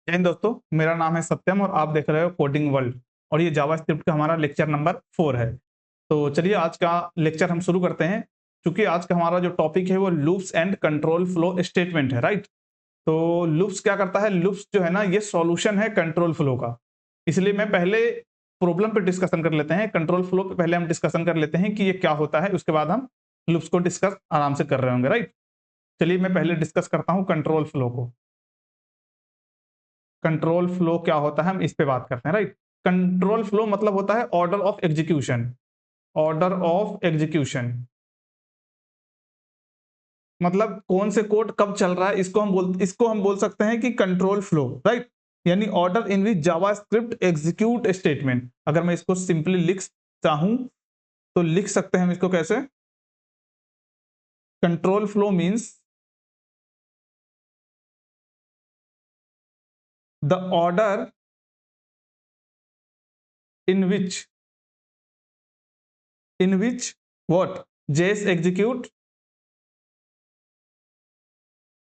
जय हिंद दोस्तों, मेरा नाम है सत्यम और आप देख रहे हो कोडिंग वर्ल्ड। और ये जावास्क्रिप्ट का हमारा लेक्चर नंबर 4 है। तो चलिए आज का लेक्चर हम शुरू करते हैं। क्योंकि आज का हमारा जो टॉपिक है वो loops and control flow statement है, राइट। तो लूप्स क्या करता है, लूप्स जो है ना ये सॉल्यूशन है कंट्रोल फ्लो का। इसलिए मैं पहले प्रॉब्लम पे डिस्कशन कर लेते हैं, कंट्रोल फ्लो पे पहले हम डिस्कशन कर लेते हैं कि ये क्या होता है, उसके बाद हम लूप्स को डिस्कस आराम से कर रहे होंगे, राइट। चलिए मैं पहले डिस्कस करता हूँ कंट्रोल फ्लो को। कंट्रोल फ्लो क्या होता है हम इस पे बात करते हैं, राइट। कंट्रोल फ्लो मतलब होता है order of execution. Order of execution मतलब कौन से कोड कब चल रहा है, इसको हम बोल सकते हैं कि कंट्रोल फ्लो, राइट। यानी order in which JavaScript execute statement. अगर मैं इसको सिंपली लिख चाहूं तो लिख सकते हैं हम इसको कैसे। Control flow means the order in which what JS execute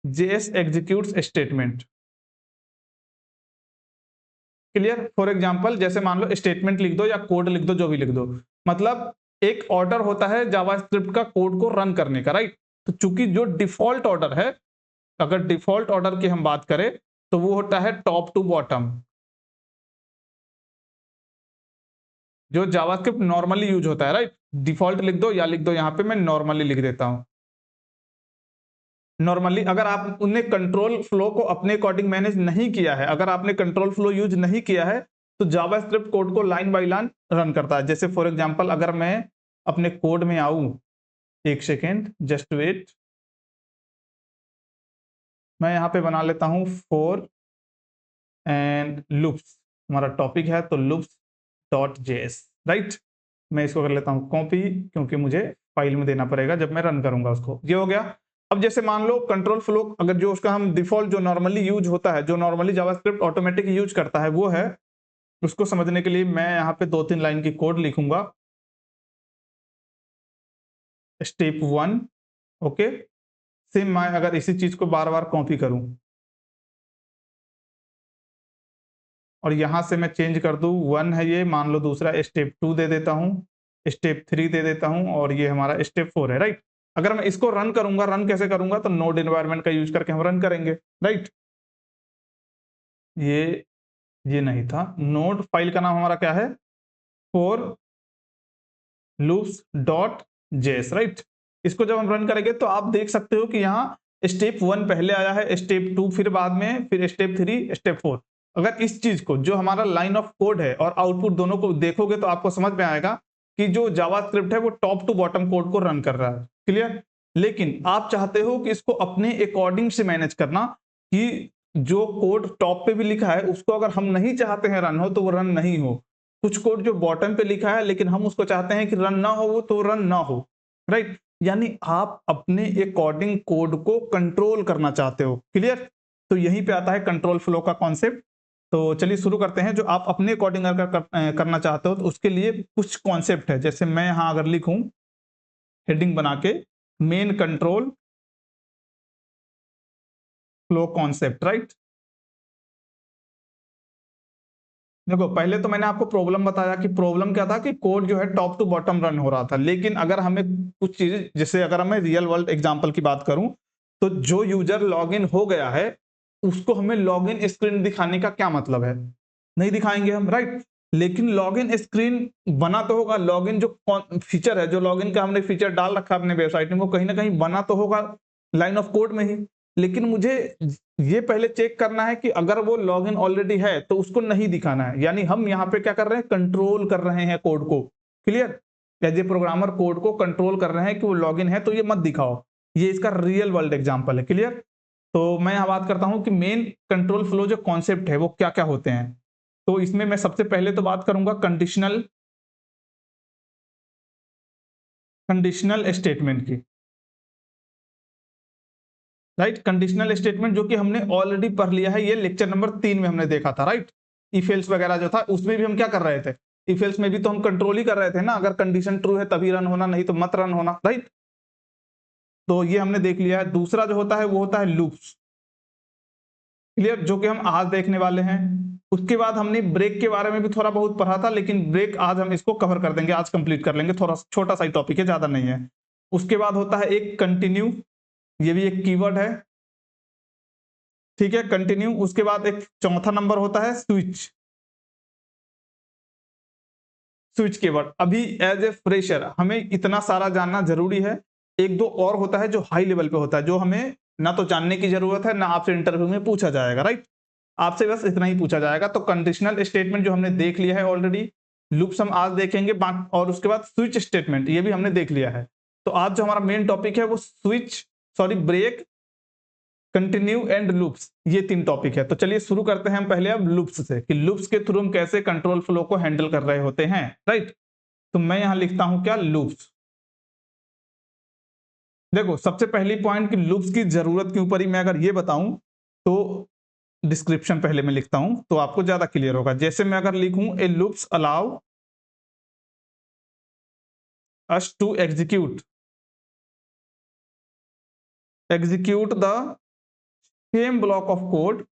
JS executes statement. Clear. For example जैसे मान लो स्टेटमेंट लिख दो या कोड लिख दो, जो भी लिख दो। मतलब एक ऑर्डर होता है जावास्क्रिप्ट का कोड को रन करने का, राइट। तो चूंकि जो डिफॉल्ट ऑर्डर है, अगर डिफॉल्ट ऑर्डर की हम बात करें तो वो होता है टॉप टू बॉटम। जो जावास्क्रिप्ट नॉर्मली यूज होता है, राइट। डिफॉल्ट लिख दो या लिख दो, यहां पे मैं नॉर्मली लिख देता हूं। नॉर्मली अगर आप उन्हें कंट्रोल फ्लो को अपने अकॉर्डिंग मैनेज नहीं किया है, अगर आपने कंट्रोल फ्लो यूज नहीं किया है तो जावास्क्रिप्ट कोड को लाइन बाय लाइन रन करता है। जैसे फॉर एग्जांपल अगर मैं अपने कोड में आऊं, एक सेकेंड जस्ट वेट, मैं यहां पे बना लेता हूं फॉर एंड लूप्स। हमारा टॉपिक है तो लूप्स डॉट जेएस, राइट। मैं इसको कर लेता हूं कॉपी, क्योंकि मुझे फाइल में देना पड़ेगा जब मैं रन करूंगा उसको। ये हो गया। अब जैसे मान लो कंट्रोल फ्लो अगर जो उसका हम डिफॉल्ट जो नॉर्मली यूज होता है, जो नॉर्मली जावास्क्रिप्ट ऑटोमेटिक यूज करता है वो है, उसको समझने के लिए मैं यहाँ पे 2-3 लाइन की कोड लिखूंगा। Step 1, okay. सेम मैं अगर इसी चीज को बार बार कॉपी करूं और यहां से मैं चेंज कर दूं, 1 है ये, मान लो दूसरा स्टेप 2 दे देता हूं, स्टेप 3 दे देता हूं और ये हमारा स्टेप 4 है, राइट। अगर मैं इसको रन करूंगा, रन कैसे करूंगा, तो नोड एनवायरनमेंट का यूज करके हम रन करेंगे, राइट। ये ये नहीं था। नोड फाइल का नाम हमारा क्या है, for loops dot JS, right. इसको जब हम रन करेंगे तो आप देख सकते हो कि यहाँ स्टेप 1 पहले आया है, स्टेप 2 फिर बाद में, फिर स्टेप 3, स्टेप 4। अगर इस चीज को जो हमारा लाइन ऑफ कोड है और आउटपुट दोनों को देखोगे तो आपको समझ में आएगा कि जो जावास्क्रिप्ट है वो टॉप टू बॉटम कोड को रन कर रहा है। क्लियर। लेकिन आप चाहते हो कि इसको अपने अकॉर्डिंग से मैनेज करना, कि जो कोड टॉप पे भी लिखा है उसको अगर हम नहीं चाहते हैं रन हो तो वो रन नहीं हो। कुछ कोड जो बॉटम पे लिखा है लेकिन हम उसको चाहते हैं कि रन ना हो, वो तो रन ना हो, राइट। यानी आप अपने अकॉर्डिंग कोड को कंट्रोल करना चाहते हो। क्लियर। तो यहीं पे आता है कंट्रोल फ्लो का कॉन्सेप्ट। तो चलिए शुरू करते हैं। जो आप अपने अकॉर्डिंग अगर करना चाहते हो तो उसके लिए कुछ कॉन्सेप्ट है। जैसे मैं यहां अगर लिखूं हेडिंग बना के, main control flow concept, right. देखो पहले तो मैंने आपको प्रॉब्लम बताया कि प्रॉब्लम क्या था, कि कोड जो है टॉप टू बॉटम रन हो रहा था। लेकिन अगर हमें कुछ चीजें, जैसे अगर मैं रियल वर्ल्ड एग्जांपल की बात करूं, तो जो यूजर लॉगिन हो गया है उसको हमें लॉगिन स्क्रीन दिखाने का क्या मतलब है, नहीं दिखाएंगे हम, राइट। लेकिन लॉगिन स्क्रीन बना तो होगा, लॉगिन जो फीचर है, जो लॉगिन का हमने फीचर डाल रखा है अपने वेबसाइट में, वो कहीं ना कहीं बना तो होगा लाइन ऑफ कोड में ही। लेकिन मुझे ये पहले चेक करना है कि अगर वो लॉगिन ऑलरेडी है तो उसको नहीं दिखाना है। यानी हम यहाँ पे क्या कर रहे हैं, कंट्रोल कर रहे हैं कोड को। Clear. As a programmer code को कंट्रोल कर रहे हैं कि वो लॉगिन है तो ये मत दिखाओ। ये इसका रियल वर्ल्ड एग्जांपल है। क्लियर। तो मैं यहाँ बात करता हूँ कि मेन कंट्रोल फ्लो जो कॉन्सेप्ट है वो क्या क्या होते हैं। तो इसमें मैं सबसे पहले तो बात करूंगा कंडीशनल कंडीशनल स्टेटमेंट की, राइट। कंडीशनल स्टेटमेंट जो कि हमने ऑलरेडी पढ़ लिया है, ये लेक्चर नंबर 3 में हमने देखा था, राइट। इफ एल्स वगैरह जो था उसमें भी हम क्या कर रहे थे, इफ एल्स में भी तो हम कंट्रोल ही कर रहे थे ना, अगर कंडीशन ट्रू है तभी रन होना, नहीं तो मत रन होना, राइट। तो ये हमने देख लिया है। दूसरा जो होता है वो होता है लूप्स। क्लियर, जो कि हम आज देखने वाले हैं। उसके बाद हमने ब्रेक के बारे में भी थोड़ा बहुत पढ़ा था, लेकिन ब्रेक आज हम इसको कवर कर देंगे, आज कंप्लीट कर लेंगे, थोड़ा छोटा सा ही टॉपिक है, ज्यादा नहीं है। उसके बाद होता है एक कंटिन्यू, ये भी एक कीवर्ड है, ठीक है, कंटिन्यू। उसके बाद एक चौथा नंबर होता है स्विच, स्विच कीवर्ड। अभी एज ए फ्रेशर हमें इतना सारा जानना जरूरी है। एक दो और होता है जो हाई लेवल पे होता है, जो हमें ना तो जानने की जरूरत है, ना आपसे इंटरव्यू में पूछा जाएगा, राइट। आपसे बस इतना ही पूछा जाएगा। तो कंडीशनल स्टेटमेंट जो हमने देख लिया है ऑलरेडी, लूप्स हम आज देखेंगे, और उसके बाद स्विच स्टेटमेंट ये भी हमने देख लिया है। तो आज जो हमारा मेन टॉपिक है वो switch, sorry break, continue and loops, ये 3 टॉपिक है। तो चलिए शुरू करते हैं हम पहले अब लूप्स से, कि लूप्स के थ्रू हम कैसे कंट्रोल फ्लो को हैंडल कर रहे होते हैं, राइट। तो मैं यहां लिखता हूं क्या, लूप्स। देखो सबसे पहली पॉइंट कि लूप्स की जरूरत के ऊपर ही मैं अगर ये बताऊं तो डिस्क्रिप्शन पहले मैं लिखता हूं तो आपको ज्यादा क्लियर होगा। जैसे मैं अगर लिखूं a loops allow us to execute the same block of code,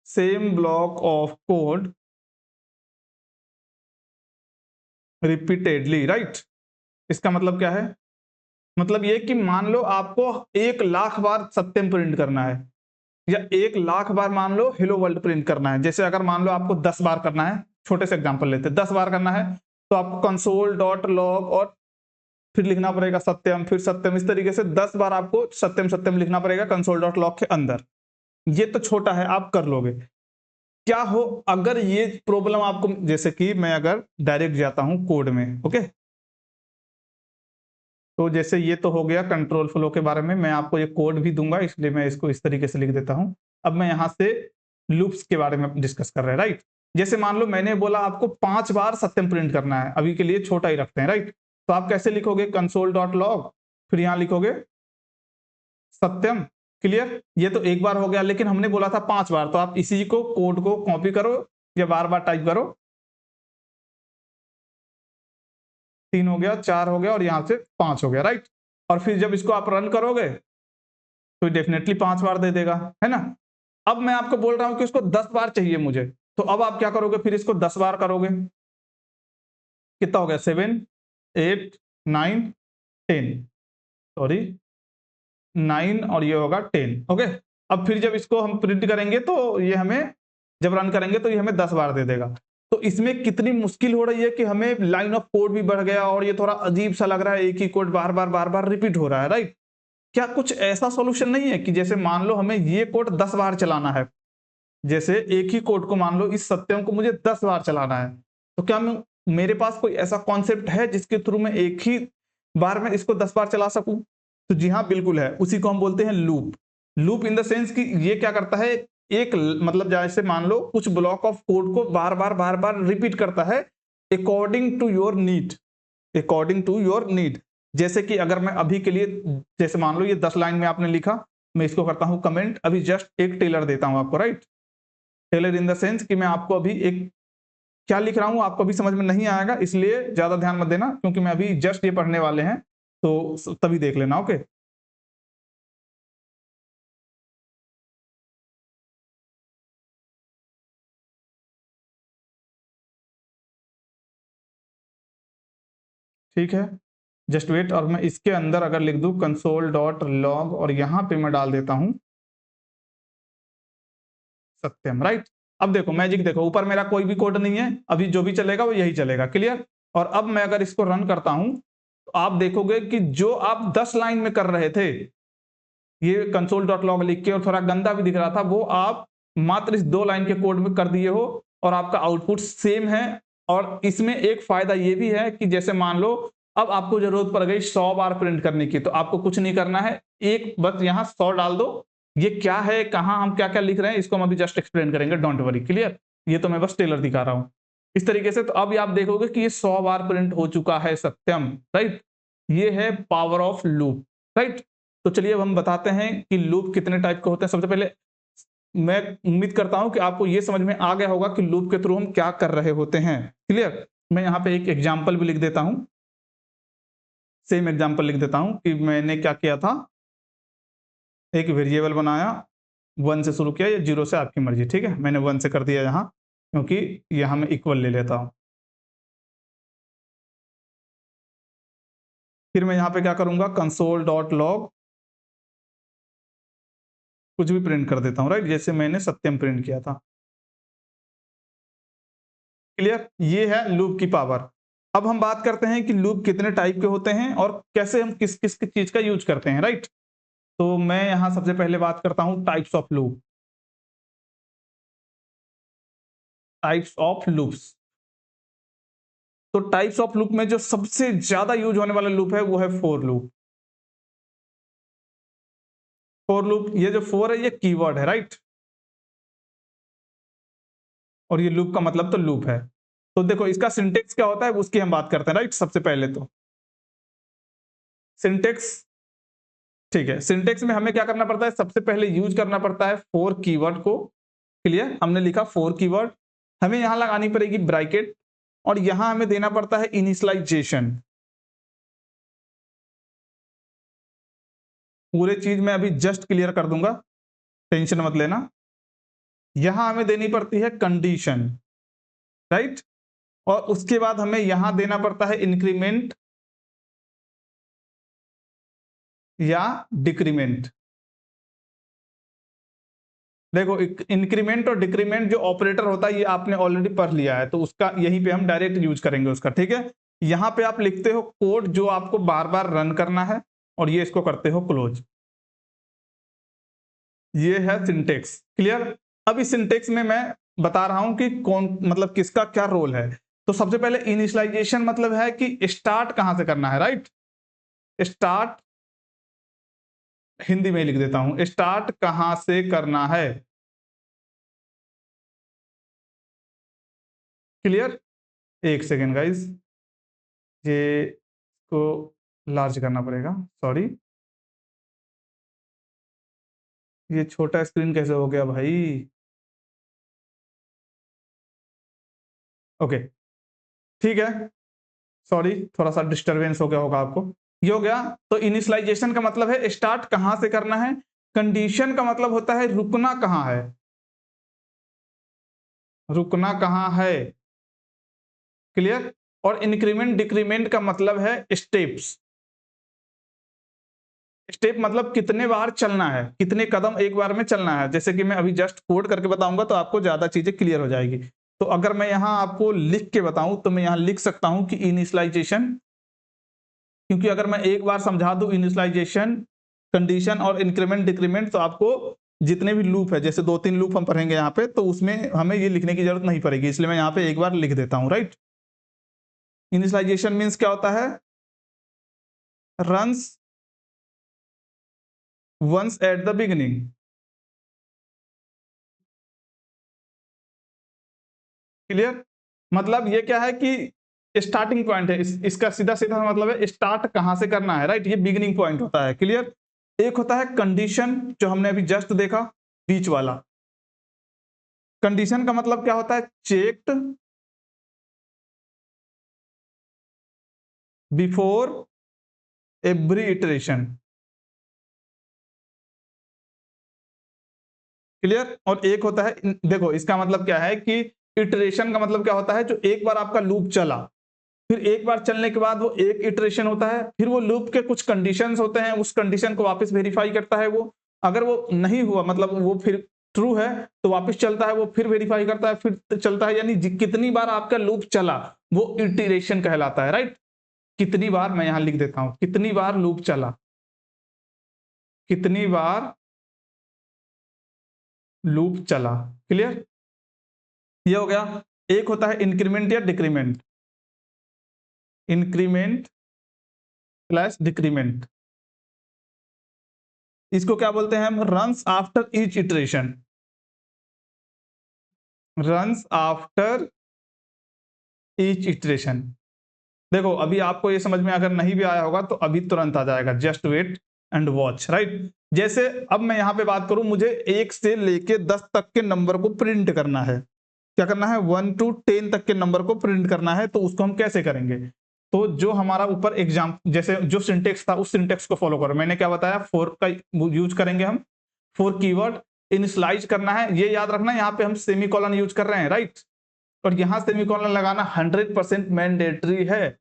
same block of code repeatedly, right. इसका मतलब क्या है, मतलब ये कि मान लो आपको 1,00,000 बार सत्यम प्रिंट करना है, या 1,00,000 बार मान लो हेलो वर्ल्ड प्रिंट करना है। जैसे अगर मान लो आपको 10 बार करना है, छोटे से एग्जांपल लेते हैं, 10 बार करना है, तो आपको कंसोल डॉट लॉग और फिर लिखना पड़ेगा सत्यम, फिर सत्यम, इस तरीके से 10 बार आपको सत्यम सत्यम लिखना पड़ेगा कंसोल डॉट लॉग के अंदर। ये तो छोटा है, आप कर लोगे। क्या हो अगर ये प्रॉब्लम आपको, जैसे कि मैं अगर डायरेक्ट जाता हूं कोड में, ओके, तो जैसे ये तो हो गया कंट्रोल फ्लो के बारे में, मैं आपको ये कोड भी दूंगा, इसलिए मैं इसको इस तरीके से लिख देता हूं। अब मैं यहां से लूप्स के बारे में डिस्कस कर रहे हैं, राइट। जैसे मान लो मैंने बोला आपको 5 बार सत्यम प्रिंट करना है, अभी के लिए छोटा ही रखते हैं, राइट। तो आप कैसे लिखोगे, कंसोल डॉट लॉग, फिर यहां लिखोगे सत्यम, क्लियर। ये तो एक बार हो गया, लेकिन हमने बोला था 5 बार, तो आप इसी को कोड को कॉपी करो या बार बार टाइप करो। 3 हो गया, 4 हो गया और यहां से 5 हो गया, राइट। और फिर जब इसको आप रन करोगे तो डेफिनेटली 5 बार दे देगा, है ना। अब मैं आपको बोल रहा हूं कि इसको 10 बार चाहिए मुझे, तो अब आप क्या करोगे, फिर इसको 10 बार करोगे, कितना हो गया, 7 8 9 10, सॉरी 9 और ये होगा 10, ओके। अब फिर जब इसको हम प्रिंट करेंगे तो ये हमें, जब रन करेंगे तो ये हमें 10 बार दे देगा। तो इसमें कितनी मुश्किल हो रही है कि हमें लाइन ऑफ कोड भी बढ़ गया और ये थोड़ा अजीब सा लग रहा है, एक ही कोड बार बार रिपीट हो रहा है, राइट। क्या कुछ ऐसा सॉल्यूशन नहीं है कि जैसे मान लो हमें ये कोड 10 बार चलाना है, जैसे एक ही कोड को मान लो इस सत्यम को मुझे 10 बार चलाना है, तो क्या मेरे पास कोई ऐसा कॉन्सेप्ट है जिसके थ्रू मैं एक ही बार में इसको 10 बार चला सकूं? तो जी हाँ, बिल्कुल है, उसी को हम बोलते हैं loop. Loop in the sense कि ये क्या करता है, एक मतलब जैसे मान लो कुछ ब्लॉक ऑफ कोड को बार बार रिपीट करता है according to your need, according to your need. जैसे कि अगर मैं अभी के लिए, जैसे मान लो ये 10 लाइन में आपने लिखा, मैं इसको करता हूं कमेंट, अभी जस्ट एक टेलर देता हूं आपको, right. Tailor in the sense कि मैं आपको अभी एक क्या लिख रहा हूं, आपको अभी समझ में नहीं आएगा, इसलिए ज्यादा ध्यान मत देना, क्योंकि मैं अभी जस्ट ये पढ़ने वाले हैं, तो तभी देख लेना, ओके। ठीक है, जस्ट वेट। और मैं इसके अंदर अगर लिख दूं कंसोल डॉट लॉग और यहां पे मैं डाल देता हूं सत्यम, राइट। अब देखो मैजिक, देखो ऊपर मेरा कोई भी कोड नहीं है, अभी जो भी चलेगा वो यही चलेगा, क्लियर। और अब मैं अगर इसको रन करता हूं तो आप देखोगे कि जो आप 10 लाइन में कर रहे थे, ये कंसोल डॉट लॉग लिख के और थोड़ा गंदा भी दिख रहा था, वो आप मात्र इस 2 लाइन के कोड में कर दिए हो और आपका आउटपुट सेम है। और इसमें एक फायदा ये भी है कि जैसे मान लो अब आपको जरूरत पड़ गई 100 बार प्रिंट करने की, तो आपको कुछ नहीं करना है, एक बस यहाँ 100 डाल दो। ये क्या है, कहाँ हम क्या क्या लिख रहे हैं, इसको हम अभी जस्ट एक्सप्लेन करेंगे, डोंट वरी, क्लियर। ये तो मैं बस टेलर दिखा रहा हूँ इस तरीके से। तो अब आप देखोगे कि ये 100 बार प्रिंट हो चुका है सत्यम, राइट। ये है पावर ऑफ लूप, राइट। तो चलिए अब हम बताते हैं कि लूप कितने टाइप के होते हैं। सबसे पहले मैं उम्मीद करता हूं कि आपको यह समझ में आ गया होगा कि लूप के थ्रू हम क्या कर रहे होते हैं, क्लियर। मैं यहां पे एक एग्जांपल भी लिख देता हूं, सेम एग्जांपल लिख देता हूं कि मैंने क्या किया था। एक वेरिएबल बनाया, 1 से शुरू किया या 0 से, आपकी मर्जी, ठीक है। मैंने 1 से कर दिया यहाँ, क्योंकि यहाँ मैं इक्वल ले लेता हूँ। फिर मैं यहाँ पे क्या करूंगा, कंसोल डॉट लॉग कुछ भी प्रिंट कर देता हूँ, राइट, जैसे मैंने सत्यम प्रिंट किया था। क्लियर, ये है लूप की पावर। अब हम बात करते हैं कि लूप कितने टाइप के होते हैं और कैसे हम किस किस चीज का यूज करते हैं, राइट। तो मैं यहाँ सबसे पहले बात करता हूँ types of loop. Types of loops, तो टाइप्स ऑफ लूप में जो सबसे ज्यादा यूज होने वाला लूप है वो है फॉर लूप। फॉर लूप, ये जो फॉर है ये कीवर्ड है, राइट, और ये लूप का मतलब तो लूप है। तो देखो इसका सिंटेक्स क्या होता है उसकी हम बात करते हैं, राइट। सबसे पहले तो सिंटेक्स, ठीक है, सिंटेक्स में हमें क्या करना पड़ता है, सबसे पहले यूज करना पड़ता है फॉर कीवर्ड को। क्लियर, हमने लिखा फॉर कीवर्ड, हमें यहां लगानी पड़ेगी ब्रैकेट, और यहां हमें देना पड़ता है इनिशियलाइजेशन। पूरे चीज मैं अभी जस्ट क्लियर कर दूंगा, टेंशन मत लेना। यहां हमें देनी पड़ती है कंडीशन, राइट, और उसके बाद हमें यहां देना पड़ता है इंक्रीमेंट या डिक्रीमेंट। देखो इंक्रीमेंट और डिक्रीमेंट जो ऑपरेटर होता है ये आपने ऑलरेडी पढ़ लिया है, तो उसका यहीं पे हम डायरेक्ट यूज करेंगे उसका, ठीक है। यहां पे आप लिखते हो कोड जो आपको बार बार रन करना है, और ये इसको करते हो क्लोज। ये है सिंटेक्स। क्लियर, अब इस सिंटेक्स में मैं बता रहा हूं कि कौन मतलब किसका क्या रोल है। तो सबसे पहले इनिशियलाइजेशन मतलब है कि स्टार्ट कहां से करना है, राइट। स्टार्ट, हिंदी में लिख देता हूं, स्टार्ट कहां से करना है। क्लियर, एक सेकेंड गाइज, ये को लार्ज करना पड़ेगा, सॉरी, ये छोटा स्क्रीन कैसे हो गया भाई। ओके, ठीक है, सॉरी, थोड़ा सा डिस्टरबेंस हो गया होगा आपको। ये हो गया। तो इनिशियलाइजेशन का मतलब है स्टार्ट कहां से करना है, कंडीशन का मतलब होता है रुकना कहां है, रुकना कहां है। क्लियर, और इंक्रीमेंट डिक्रीमेंट का मतलब है स्टेप्स। स्टेप मतलब कितने बार चलना है, कितने कदम एक बार में चलना है। जैसे कि मैं अभी जस्ट कोड करके बताऊंगा तो आपको ज्यादा चीजें क्लियर हो जाएगी। तो अगर मैं यहां आपको लिख के बताऊं तो मैं यहां लिख सकता हूं कि इनिशियलाइजेशन, क्योंकि अगर मैं एक बार समझा दूं इनिशियलाइजेशन, कंडीशन और इंक्रीमेंट डिक्रीमेंट, तो आपको जितने भी लूप है, जैसे 2-3 लूप हम पढ़ेंगे यहाँ पे, तो उसमें हमें ये लिखने की जरूरत नहीं पड़ेगी, इसलिए मैं यहाँ पे एक बार लिख देता हूँ, राइट। इनिशियलाइजेशन मीन्स क्या होता है, runs once at the beginning. Clear, मतलब ये क्या है कि स्टार्टिंग पॉइंट है, इसका सीधा सीधा मतलब है स्टार्ट कहां से करना है, राइट, ये बिगिनिंग पॉइंट होता है। क्लियर, एक होता है कंडीशन जो हमने अभी जस्ट देखा, बीच वाला। कंडीशन का मतलब क्या होता है, checked before every iteration. Clear, और एक होता है, देखो इसका मतलब क्या है कि इटरेशन का मतलब क्या होता है, जो एक बार आपका लूप चला, फिर एक बार चलने के बाद वो एक इटरेशन होता है, फिर वो लूप के कुछ कंडीशंस होते हैं, उस कंडीशन को वापस वेरीफाई करता है वो। अगर वो नहीं हुआ, मतलब वो फिर ट्रू है, तो वापस चलता है, वो फिर वेरीफाई करता है, फिर चलता है, यानी कितनी बार आपका लूप चला वो इटरेशन कहलाता है, राइट। कितनी बार, मैं यहां लिख देता हूं, कितनी बार लूप चला, कितनी बार लूप चला। क्लियर, ये हो गया। एक होता है इंक्रीमेंट या डिक्रीमेंट, इंक्रीमेंट प्लस डिक्रीमेंट, इसको क्या बोलते हैं हम, runs after each iteration, runs after each iteration. देखो अभी आपको ये समझ में अगर नहीं भी आया होगा तो अभी तुरंत आ जाएगा, just wait and watch, right. जैसे अब मैं यहां पे बात करूं, मुझे 1 से लेके 10 तक के नंबर को प्रिंट करना है, क्या करना है, 1 to 10 तक के नंबर को प्रिंट करना है, तो उसको हम कैसे करेंगे। तो जो हमारा ऊपर एग्जाम जैसे जो सिंटेक्स था उस सिंटेक्स को फॉलो करो। मैंने क्या बताया, फॉर का यूज करेंगे हम, फॉर कीवर्ड इनिशियलाइज करना है, ये याद रखना यहाँ पे हम सेमीकोलन यूज कर रहे हैं, राइट। और यहाँ सेमीकोलन लगाना 100% मैंडेटरी है।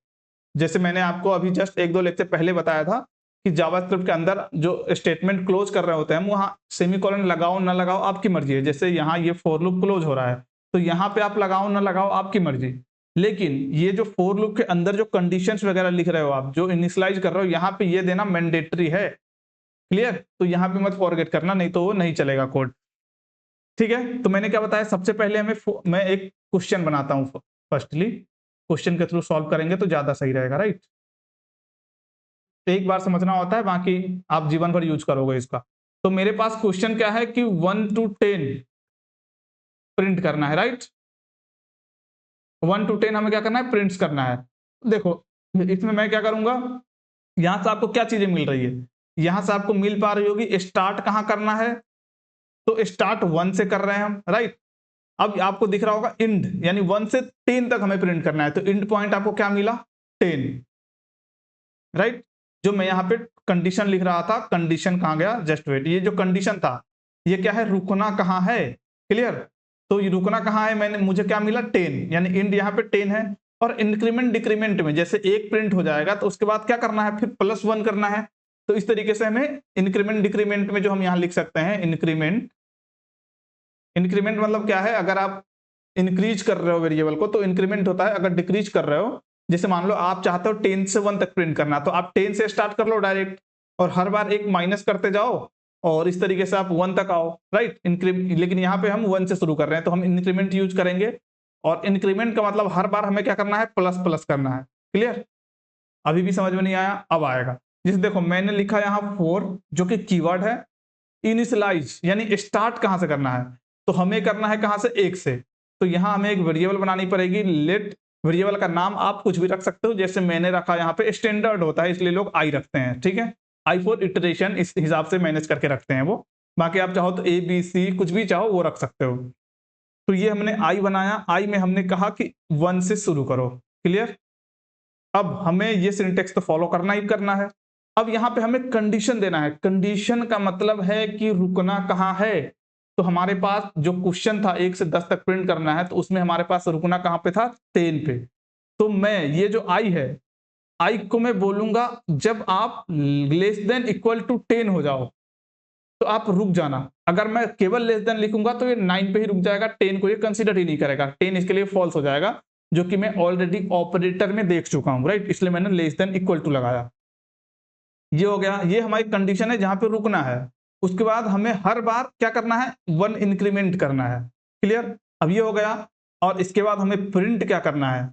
जैसे मैंने आपको अभी जस्ट 1-2 लेक्चर पहले बताया था कि जावास्क्रिप्ट के अंदर जो स्टेटमेंट क्लोज कर रहे होते हैं हम, वहां सेमीकोलन लगाओ ना लगाओ आपकी मर्जी है। जैसे यहाँ ये फॉर लूप क्लोज हो रहा है तो यहाँ पे आप लगाओ ना लगाओ आपकी मर्जी, लेकिन ये जो फॉर लूप के अंदर जो कंडीशंस वगैरह लिख रहे हो आप, जो इनिशियलाइज कर रहे हो, यहाँ पे ये देना मैंडेटरी है। क्लियर? तो यहाँ पे मत फॉरगेट करना, नहीं तो वो नहीं चलेगा कोड। ठीक है, तो मैंने क्या बताया, सबसे पहले मैं एक क्वेश्चन बनाता हूँ। फर्स्टली क्वेश्चन के थ्रू सॉल्व करेंगे तो ज्यादा सही रहेगा, राइट। एक बार समझना होता है, बाकी आप जीवन भर यूज करोगे इसका। तो मेरे पास क्वेश्चन क्या है कि 1 to 10 प्रिंट करना है, राइट। 1 to 10 हमें क्या करना है, प्रिंट्स करना है। देखो इसमें मैं क्या करूंगा, यहां से आपको क्या चीजें मिल रही है, यहां से आपको मिल पा रही होगी स्टार्ट कहां करना है, तो स्टार्ट 1 से कर रहे हैं हम, राइट। अब आपको दिख रहा होगा इंड, यानी 1 से 10 तक हमें प्रिंट करना है, तो इंड पॉइंट आपको क्या मिला, 10, राइट। जो मैं यहाँ पे कंडीशन लिख रहा था, कंडीशन कहां गया, जस्ट वेट, ये जो कंडीशन था ये क्या है, रुकना कहां है। क्लियर? तो ये रुकना कहां है, मैंने मुझे क्या मिला, 10, यानी इंड यहाँ पे 10 है। और इंक्रीमेंट डिक्रीमेंट में जैसे एक प्रिंट हो जाएगा तो उसके बाद क्या करना है, फिर +1 करना है। तो इस तरीके से हमें इंक्रीमेंट डिक्रीमेंट में जो हम यहाँ लिख सकते हैं, इंक्रीमेंट मतलब क्या है, अगर आप इंक्रीज कर रहे हो वेरिएबल को तो इंक्रीमेंट होता है, अगर डिक्रीज कर रहे हो, जैसे मान लो आप चाहते हो 10 से 1 तक प्रिंट करना, तो आप 10 से स्टार्ट कर लो डायरेक्ट, और हर बार एक माइनस करते जाओ और इस तरीके से आप 1 तक आओ, राइट। लेकिन यहाँ पे हम 1 से शुरू कर रहे हैं तो हम इंक्रीमेंट यूज करेंगे, और इंक्रीमेंट का मतलब हर बार हमें क्या करना है, प्लस प्लस करना है। क्लियर? अभी भी समझ में नहीं आया, अब आएगा। जैसे देखो मैंने लिखा यहाँ 4 जो कि कीवर्ड है, इनिशियलाइज यानी स्टार्ट कहां से करना है, तो हमें करना है कहां से, 1 से। तो यहां हमें एक वेरिएबल बनानी पड़ेगी, लेट। वेरिएबल का नाम आप कुछ भी रख सकते हो, जैसे मैंने रखा यहाँ पे स्टैंडर्ड होता है इसलिए लोग आई रखते हैं, ठीक है। आई फॉर इटरेशन, इस हिसाब से मैनेज करके रखते हैं वो। बाकी आप चाहो तो ABC कुछ भी चाहो वो रख सकते हो। तो ये हमने आई बनाया, आई में हमने कहा कि 1 से शुरू करो। क्लियर? अब हमें ये सिंटेक्स तो फॉलो करना ही करना है। अब यहाँ पे हमें कंडीशन देना है, कंडीशन का मतलब है कि रुकना कहाँ है। तो हमारे पास जो क्वेश्चन था 1 से 10 तक प्रिंट करना है, तो उसमें हमारे पास रुकना कहाँ पे था, 10 पे। तो मैं ये जो आई है, आई को मैं बोलूंगा जब आप << 10 हो जाओ तो आप रुक जाना। अगर मैं केवल << लिखूंगा तो ये 9 पे ही रुक जाएगा, 10 को ये कंसीडर ही नहीं करेगा, 10 इसके लिए फॉल्स हो जाएगा, जो कि मैं ऑलरेडी ऑपरेटर में देख चुका हूं, राइट। इसलिए मैंने <= लगाया। ये हो गया, ये हमारी कंडीशन है जहां पे रुकना है। उसके बाद हमें हर बार क्या करना है, 1 इंक्रीमेंट करना है। क्लियर? अब ये हो गया, और इसके बाद हमें प्रिंट क्या करना है,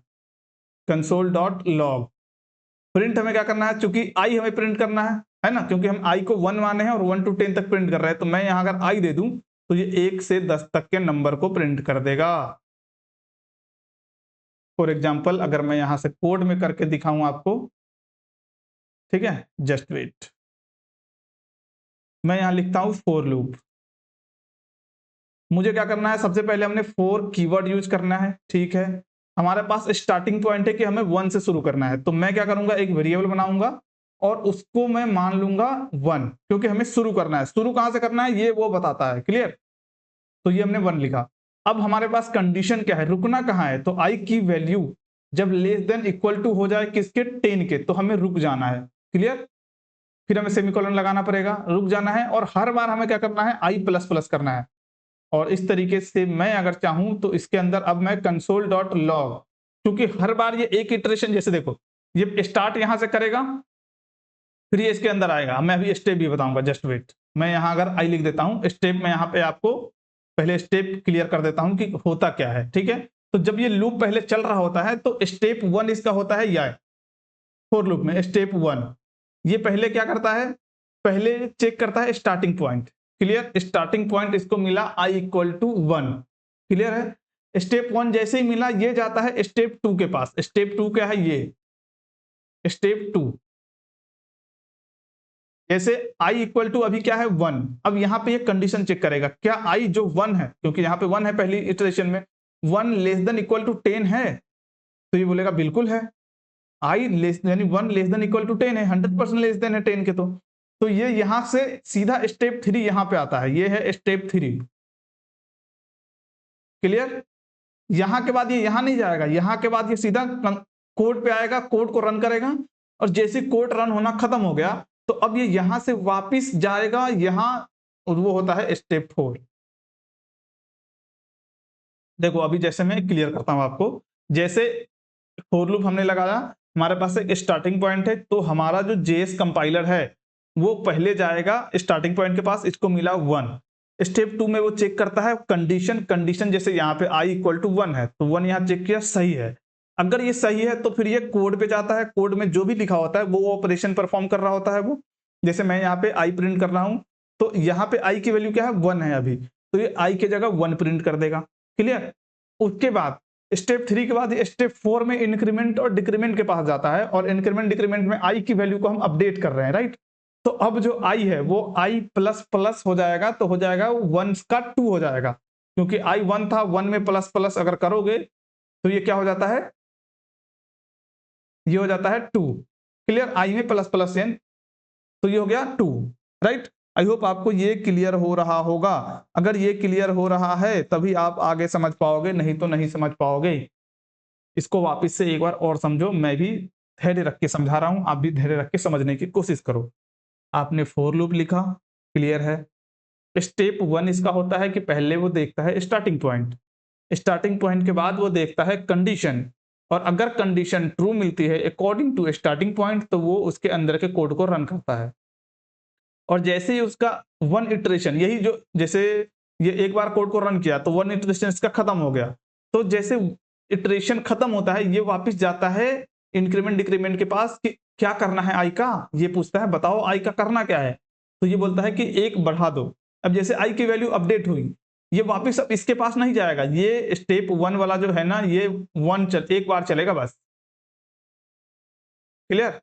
console.log। प्रिंट हमें क्या करना है, चूंकि आई हमें प्रिंट करना है ना, क्योंकि हम आई को 1 माने हैं और 1 to 10 तक प्रिंट कर रहे हैं। तो मैं यहां अगर आई दे दूं तो ये 1 से 10 तक के नंबर को प्रिंट कर देगा। फॉर एग्जाम्पल अगर मैं यहां से कोड में करके दिखाऊं आपको, ठीक है, जस्ट वेट, मैं यहां लिखता हूं फॉर लूप। मुझे क्या करना है, सबसे पहले हमने 4 कीवर्ड यूज करना है, ठीक है। हमारे पास स्टार्टिंग पॉइंट है कि हमें 1 से शुरू करना है, तो मैं क्या करूंगा, एक वेरिएबल बनाऊंगा और उसको मैं मान लूंगा 1, क्योंकि हमें शुरू करना है। शुरू कहां से करना है ये वो बताता है। क्लियर? तो ये हमने 1 लिखा। अब हमारे पास कंडीशन क्या है, रुकना कहां है, तो आई की वैल्यू जब <= हो जाए किसके, 10 के, तो हमें रुक जाना है। क्लियर? फिर हमें सेमीकोलन लगाना पड़ेगा, रुक जाना है, और हर बार हमें क्या करना है, आई प्लस प्लस करना है। और इस तरीके से मैं अगर चाहूं तो इसके अंदर अब मैं console.log, क्योंकि हर बार ये एक इटरेशन, जैसे देखो ये स्टार्ट यहां से करेगा फिर ये इसके अंदर आएगा। मैं अभी स्टेप भी बताऊंगा, जस्ट वेट। मैं यहां अगर आई लिख देता हूं स्टेप, में यहां पे आपको पहले स्टेप क्लियर कर देता हूं कि होता क्या है, ठीक है। तो जब ये लूप पहले चल रहा होता है तो स्टेप 1 इसका होता है, या फॉर लूप में स्टेप 1 ये पहले क्या करता है, पहले चेक करता है starting point. Clear? Starting point इसको मिला i=1। क्लियर है? स्टेप 1 जैसे ही मिला ये जाता है स्टेप 2 के पास। स्टेप 2 क्या है, ये स्टेप 2। जैसे i= अभी क्या है, 1। अब यहाँ पे ये कंडीशन चेक करेगा क्या i जो 1 है, क्योंकि यहाँ पे 1 है पहली इटरेशन में, 1 <= 10 है, तो ये बोलेगा बिल्कुल है। आई लेस यानी 1 लेस देन इक्वल टू 10 है, 100% लेस देन है 10 के। तो ये यहां से सीधा स्टेप 3 यहां पे आता है, ये है स्टेप 3। क्लियर? यहां के बाद ये यहां नहीं जाएगा, यहां के बाद ये सीधा कोड पे आएगा, कोड को रन करेगा, और जैसे कोड रन होना खत्म हो गया तो अब ये यहां से वापस जाएगा यहां, और वो होता है स्टेप 4। देखो अभी जैसे मैं क्लियर करता हूं आपको, जैसे फॉर लूप हमने लगाया, हमारे पास एक स्टार्टिंग पॉइंट है, तो हमारा जो जेएस कंपाइलर है वो पहले जाएगा स्टार्टिंग पॉइंट के पास, इसको मिला 1। स्टेप 2 में वो चेक करता है कंडीशन जैसे यहाँ पे i इक्वल टू 1 है, तो 1 यहाँ चेक किया, सही है। अगर ये सही है तो फिर ये कोड पे जाता है, कोड में जो भी लिखा होता है वो ऑपरेशन परफॉर्म कर रहा होता है वो। जैसे मैं यहाँ पे आई प्रिंट कर रहा हूँ, तो यहाँ पे आई की वैल्यू क्या है, 1 है अभी, तो ये आई की जगह 1 प्रिंट कर देगा। क्लियर? उसके बाद स्टेप 3 के बाद स्टेप 4 में इंक्रीमेंट और डिक्रीमेंट के पास जाता है, और इंक्रीमेंट डिक्रीमेंट में आई की वैल्यू को हम अपडेट कर रहे हैं, राइट? तो अब जो आई है वो आई प्लस प्लस हो जाएगा, तो हो जाएगा 1 का 2 हो जाएगा, क्योंकि आई 1 था, 1 में प्लस प्लस अगर करोगे तो ये क्या हो जाता है, ये हो जाता है 2। क्लियर? आई में प्लस प्लस एन, तो ये हो गया 2, राइट? आई होप आपको ये क्लियर हो रहा होगा। अगर ये क्लियर हो रहा है तभी आप आगे समझ पाओगे, नहीं तो नहीं समझ पाओगे। इसको वापस से एक बार और समझो, मैं भी धैर्य रख के समझा रहा हूं, आप भी धैर्य रख के समझने की कोशिश करो। आपने फॉर लूप लिखा, क्लियर है? स्टेप 1 इसका होता है कि पहले वो देखता है स्टार्टिंग पॉइंट, स्टार्टिंग पॉइंट के बाद वो देखता है कंडीशन, और अगर कंडीशन ट्रू मिलती है अकॉर्डिंग टू स्टार्टिंग पॉइंट तो वो उसके अंदर के कोड को रन करता है। और जैसे ही उसका 1 इटरेशन, यही जो जैसे ये एक बार कोड को रन किया तो 1 इटरेशन इसका खत्म हो गया, तो जैसे इटरेशन खत्म होता है ये वापस जाता है इंक्रीमेंट डिक्रीमेंट के पास कि क्या करना है आई का, ये पूछता है बताओ आई का करना क्या है, तो ये बोलता है कि 1 बढ़ा दो। अब जैसे आई की वैल्यू अपडेट हुई, ये वापस अब इसके पास नहीं जाएगा, ये स्टेप 1 वाला जो है ना, ये 1 एक बार चलेगा बस। क्लियर?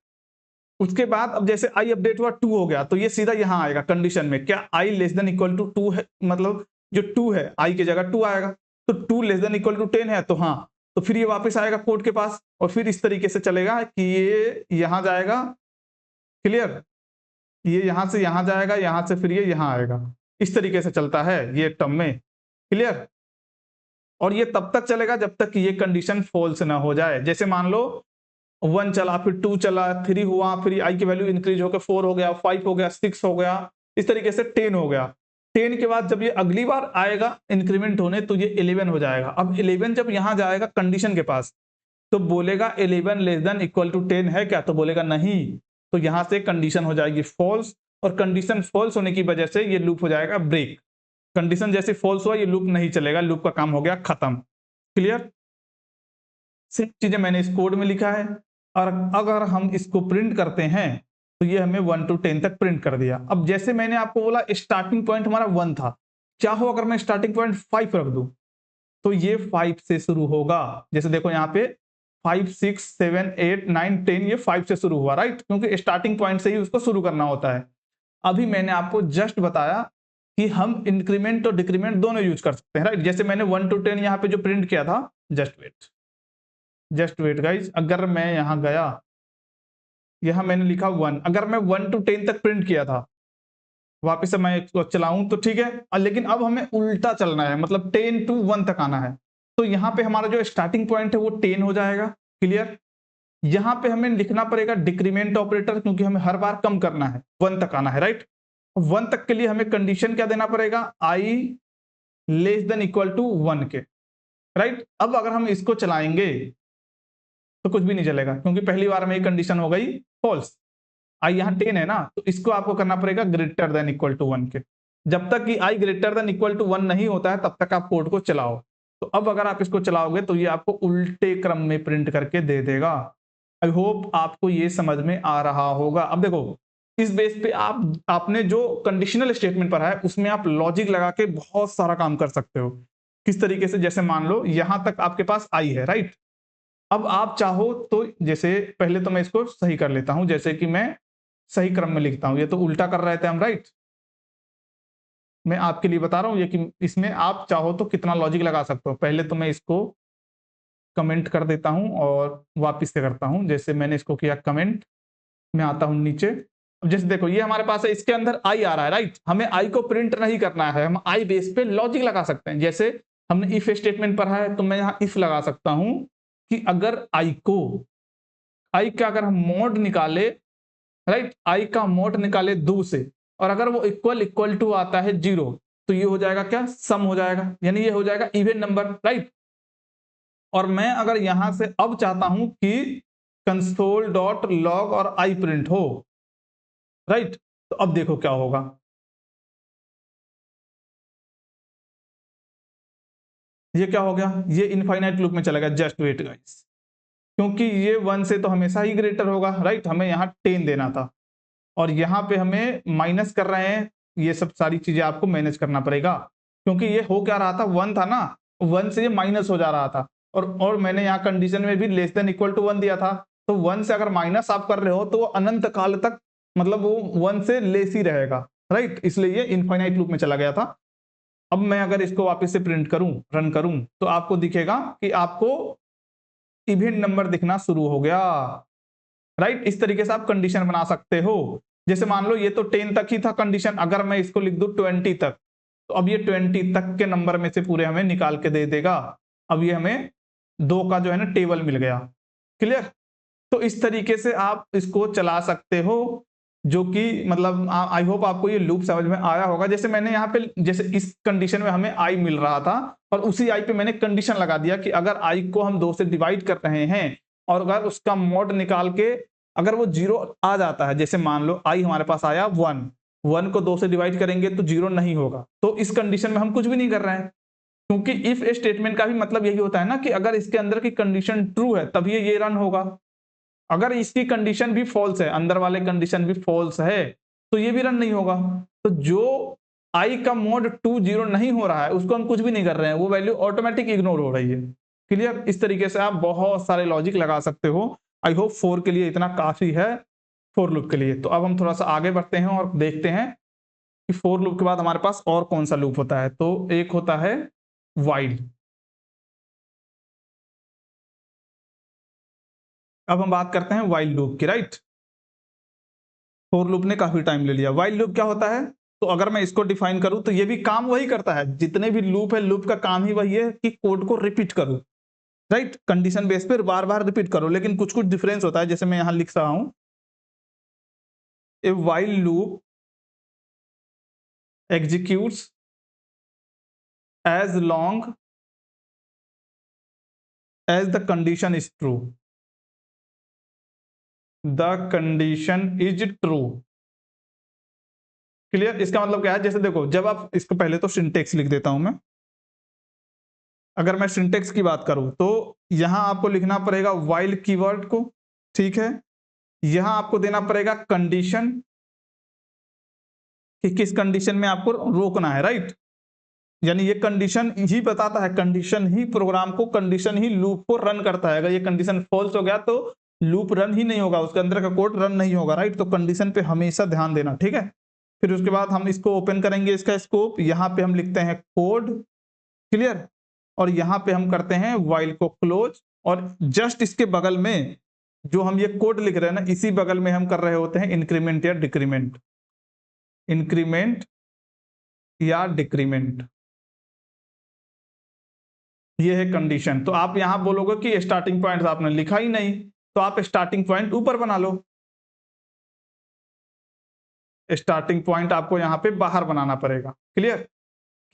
उसके बाद अब जैसे आई अपडेट हुआ 2 हो गया, तो ये सीधा यहां आएगा कंडीशन में, क्या आई लेस देन इक्वल टू 2 है, मतलब जो 2 है आई की जगह 2 आएगा, तो 2 लेस देन इक्वल टू 10 है, तो हाँ, तो फिर ये वापस आएगा कोड के पास, और फिर इस तरीके से चलेगा कि ये यहां जाएगा। क्लियर? ये यहां से यहां जाएगा, यहां से फिर ये यहां आएगा, इस तरीके से चलता है ये टर्म में। क्लियर? और ये तब तक चलेगा जब तक कि ये कंडीशन फॉल्स ना हो जाए। जैसे मान लो 1 चला, फिर 2 चला, 3 हुआ, फिर आई की वैल्यू इंक्रीज होकर 4 हो गया, 5 हो गया, 6 हो गया, इस तरीके से 10 हो गया। 10 के बाद जब ये अगली बार आएगा इंक्रीमेंट होने तो ये 11 हो जाएगा। अब 11 जब यहां जाएगा कंडीशन के पास, तो बोलेगा 11 लेस देन इक्वल टू 10 है क्या, तो बोलेगा नहीं, तो यहां से कंडीशन हो जाएगी फॉल्स, और कंडीशन फॉल्स होने की वजह से ये लूप हो जाएगा ब्रेक। कंडीशन जैसे फॉल्स हुआ ये लूप नहीं चलेगा, लूप का काम हो गया खत्म। क्लियर? सेम चीजें मैंने इस कोड में लिखा है, और अगर हम इसको प्रिंट करते हैं तो ये हमें 1 to 10 तक प्रिंट कर दिया। अब जैसे मैंने आपको बोला स्टार्टिंग पॉइंट हमारा 1 था, क्या हो अगर मैं स्टार्टिंग पॉइंट 5 रख दूं, तो ये 5 से शुरू होगा। जैसे देखो यहाँ पे 5 6 7 8 9 10, ये 5 से शुरू हुआ, राइट? क्योंकि स्टार्टिंग पॉइंट से ही उसको शुरू करना होता है। अभी मैंने आपको जस्ट बताया कि हम इंक्रीमेंट और डिक्रीमेंट दोनों यूज कर सकते हैं, राइट? जैसे मैंने 1 to 10 यहाँ पे जो प्रिंट किया था, जस्ट वेट गाइज, अगर मैं यहां गया, यहां मैंने लिखा 1, अगर मैं 1 to 10 तक प्रिंट किया था, वापस से मैं इसको चलाऊं तो ठीक है, लेकिन अब हमें उल्टा चलना है, मतलब 10 to 1 तक आना है, तो यहां पे हमारा जो स्टार्टिंग पॉइंट है वो 10 हो जाएगा। क्लियर? यहां पे हमें लिखना पड़ेगा डिक्रीमेंट ऑपरेटर, क्योंकि हमें हर बार कम करना है, 1 तक आना है, राइट? 1 तक के लिए हमें कंडीशन क्या देना पड़ेगा, आई लेस देन इक्वल टू 1 के, राइट? अब अगर हम इसको चलाएंगे तो कुछ भी नहीं चलेगा, क्योंकि पहली बार में कंडीशन हो गई फॉल्स। आई यहाँ 10 है ना, तो इसको आपको करना पड़ेगा ग्रेटर देन इक्वल टू 1 के। जब तक कि आई ग्रेटर देन इक्वल टू 1 नहीं होता है तब तक आप कोड को चलाओ। तो अब अगर आप इसको चलाओगे तो ये आपको उल्टे क्रम में प्रिंट करके दे देगा। आई होप आपको ये समझ में आ रहा होगा। अब देखो इस बेस पे आपने जो कंडीशनल स्टेटमेंट पर है उसमें आप लॉजिक लगा के बहुत सारा काम कर सकते हो। किस तरीके से, जैसे मान लो यहां तक आपके पास आई है, राइट? अब आप चाहो तो जैसे पहले तो मैं इसको सही कर लेता हूं, जैसे कि मैं सही क्रम में लिखता हूं, ये तो उल्टा कर रहे थे हम, राइट? मैं आपके लिए बता रहा हूं ये कि इसमें आप चाहो तो कितना लॉजिक लगा सकते हो। पहले तो मैं इसको कमेंट कर देता हूं और वापस से करता हूं। जैसे मैंने इसको किया कमेंट, मैं आता हूं नीचे। अब जैसे देखो ये हमारे पास है, इसके अंदर आई आ रहा है, राइट। हमें आई को प्रिंट नहीं करना है, हम आई बेस पे लॉजिक लगा सकते हैं। जैसे हमने इफ स्टेटमेंट पढ़ा है तो मैं यहाँ इफ लगा सकता हूं कि अगर आई का अगर हम मोड निकाले, राइट, आई का मोड निकाले 2 से, और अगर वो इक्वल इक्वल टू आता है 0, तो ये हो जाएगा क्या, सम हो जाएगा, यानी ये हो जाएगा इवन नंबर, राइट। और मैं अगर यहां से अब चाहता हूं कि कंसोल डॉट लॉग और आई प्रिंट हो, राइट, तो अब देखो क्या होगा। ये क्या हो गया, ये इनफाइनाइट लूप में चला गया। जस्ट वेट गाइस, क्योंकि ये 1 से तो हमेशा ही ग्रेटर होगा, राइट। हमें यहाँ 10 देना था और यहाँ पे हमें माइनस कर रहे हैं। ये सब सारी चीजें आपको मैनेज करना पड़ेगा, क्योंकि ये हो क्या रहा था, 1 था ना, 1 से ये माइनस हो जा रहा था। और मैंने यहाँ कंडीशन में भी लेस देन इक्वल टू 1 दिया था। तो 1 से अगर माइनस आप कर रहे हो तो वो अनंत काल तक, मतलब वो 1 से लेस ही रहेगा, राइट। इसलिए ये इनफाइनाइट लूप में चला गया था। अब मैं अगर इसको वापस से प्रिंट करूं, रन करूं, तो आपको दिखेगा कि आपको इवेंट नंबर दिखना शुरू हो गया, राइट। इस तरीके से आप कंडीशन बना सकते हो। जैसे मान लो ये तो 10 तक ही था कंडीशन, अगर मैं इसको लिख दूं 20 तक, तो अब ये 20 तक के नंबर में से पूरे हमें निकाल के दे देगा। अब ये हमें 2 का जो है ना टेबल मिल गया। क्लियर। तो इस तरीके से आप इसको चला सकते हो, जो कि मतलब आई होप आपको ये लूप समझ में आया होगा। जैसे मैंने यहाँ पे, जैसे इस कंडीशन में हमें आई मिल रहा था और उसी आई पे मैंने कंडीशन लगा दिया कि अगर आई को हम 2 से डिवाइड कर रहे हैं और अगर उसका मोड निकाल के अगर वो 0 आ जाता है, जैसे मान लो आई हमारे पास आया 1 को 2 से डिवाइड करेंगे तो 0 नहीं होगा, तो इस कंडीशन में हम कुछ भी नहीं कर रहे हैं, क्योंकि इफ स्टेटमेंट का भी मतलब यही होता है ना कि अगर इसके अंदर की कंडीशन ट्रू है तभी ये रन होगा। अगर इसकी कंडीशन भी फॉल्स है, अंदर वाले कंडीशन भी फॉल्स है, तो ये भी रन नहीं होगा। तो जो आई का मोड 20 नहीं हो रहा है उसको हम कुछ भी नहीं कर रहे हैं, वो वैल्यू ऑटोमेटिक इग्नोर हो रही है। क्लियर। इस तरीके से आप बहुत सारे लॉजिक लगा सकते हो। आई होप 4 के लिए इतना काफी है, फोर लूप के लिए। तो अब हम थोड़ा सा आगे बढ़ते हैं और देखते हैं कि फोर लूप के बाद हमारे पास और कौन सा लूप होता है। तो एक होता है वाइल। अब हम बात करते हैं वाइल लूप की, राइट। फोर लूप ने काफी टाइम ले लिया। वाइल लूप क्या होता है, तो अगर मैं इसको डिफाइन करूं तो ये भी काम वही करता है, जितने भी लूप है लूप का काम ही वही है कि कोड को रिपीट करो, राइट। कंडीशन बेस पर बार बार रिपीट करो, लेकिन कुछ कुछ डिफरेंस होता है। जैसे मैं यहां लिख रहा हूं, a while loop executes as long as the condition is true, the condition is true. Clear. इसका मतलब क्या है, जैसे देखो जब आप इसको, पहले तो सिंटेक्स लिख देता हूं मैं। अगर मैं सिंटेक्स की बात करूं तो यहां आपको लिखना पड़ेगा वाइल कीवर्ड को, ठीक है। यहां आपको देना पड़ेगा कंडीशन, कि किस कंडीशन में आपको रोकना है, राइट। यानी ये कंडीशन ही बताता है, कंडीशन ही प्रोग्राम को, कंडीशन ही लूप को रन करता है। अगर ये कंडीशन फॉल्स हो गया तो लूप रन ही नहीं होगा, उसके अंदर का कोड रन नहीं होगा, राइट। तो कंडीशन पे हमेशा ध्यान देना, ठीक है। फिर उसके बाद हम इसको ओपन करेंगे, इसका स्कोप, यहाँ पे हम लिखते हैं कोड। क्लियर। और यहाँ पे हम करते हैं वाइल को क्लोज, और जस्ट इसके बगल में जो हम ये कोड लिख रहे हैं ना, इसी बगल में हम कर रहे होते हैं इंक्रीमेंट या डिक्रीमेंट, इंक्रीमेंट या डिक्रीमेंट। ये है कंडीशन। तो आप यहां बोलोगे कि स्टार्टिंग पॉइंट आपने लिखा ही नहीं, तो आप स्टार्टिंग पॉइंट ऊपर बना लो। स्टार्टिंग पॉइंट आपको यहां पे बाहर बनाना पड़ेगा। क्लियर।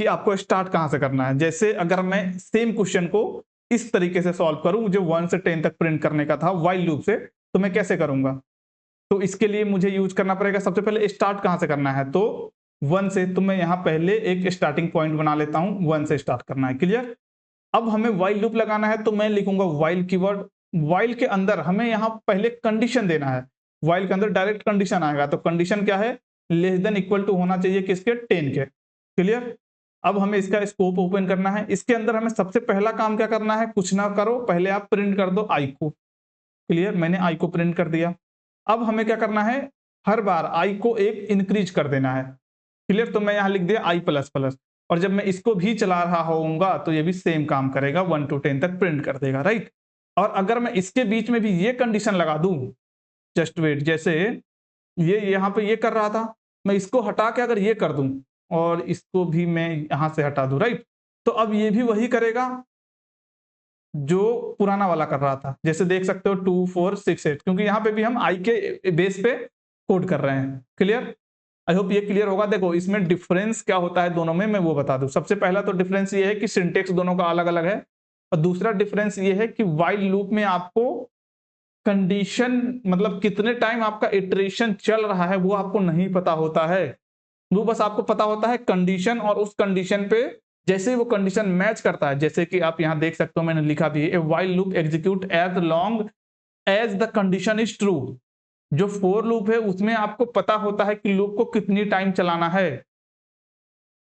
कि आपको स्टार्ट कहां से करना है। जैसे अगर मैं सेम क्वेश्चन को इस तरीके से सॉल्व करूं, जो 1 से 10 तक प्रिंट करने का था वाइल लूप से, तो मैं कैसे करूंगा। तो इसके लिए मुझे यूज करना पड़ेगा, सबसे पहले स्टार्ट कहां से करना है, तो 1 से। तो मैं यहां पहले एक स्टार्टिंग पॉइंट बना लेता हूं, 1 से स्टार्ट करना है। क्लियर। अब हमें वाइल लूप लगाना है, तो मैं लिखूंगा वाइल कीवर्ड। वाइल के अंदर हमें यहां पहले कंडीशन देना है। वाइल के अंदर डायरेक्ट कंडीशन आएगा, तो कंडीशन क्या है, लेस देन इक्वल टू होना चाहिए किसके, 10 के। क्लियर। अब हमें इसका स्कोप ओपन करना है। इसके अंदर हमें सबसे पहला काम क्या करना है, कुछ ना करो, पहले आप प्रिंट कर दो आई को। क्लियर। मैंने आई को प्रिंट कर दिया। अब हमें क्या करना है, हर बार आई को एक इंक्रीज कर देना है। क्लियर। तो मैं यहां लिख दिया आई प्लस प्लस। और जब मैं इसको भी चला रहा होऊंगा तो ये भी सेम काम करेगा, 1 to 10 तक प्रिंट कर देगा, राइट। और अगर मैं इसके बीच में भी ये कंडीशन लगा दूं, जस्ट वेट, जैसे ये यहाँ पे ये कर रहा था, मैं इसको हटा के अगर ये कर दूं और इसको भी मैं यहां से हटा दूं, राइट, तो अब ये भी वही करेगा जो पुराना वाला कर रहा था। जैसे देख सकते हो 2 4 6 8, क्योंकि यहाँ पे भी हम आई के बेस पे कोड कर रहे हैं। क्लियर? आई होप ये क्लियर होगा। देखो इसमें डिफरेंस क्या होता है दोनों में, मैं वो बता दूं। सबसे पहला तो डिफरेंस ये है कि सिंटेक्स दोनों का अलग अलग है, और दूसरा डिफरेंस ये है कि व्हाइल लूप में आपको कंडीशन, मतलब कितने टाइम आपका इटरेशन चल रहा है वो आपको नहीं पता होता है। वो बस आपको पता होता है कंडीशन, और उस कंडीशन पे जैसे ही वो कंडीशन मैच करता है, जैसे कि आप यहां देख सकते हो मैंने लिखा भी है, a while loop execute as long as the condition is true. जो फोर लूप है उसमें आपको पता होता है कि लूप को कितनी टाइम चलाना है।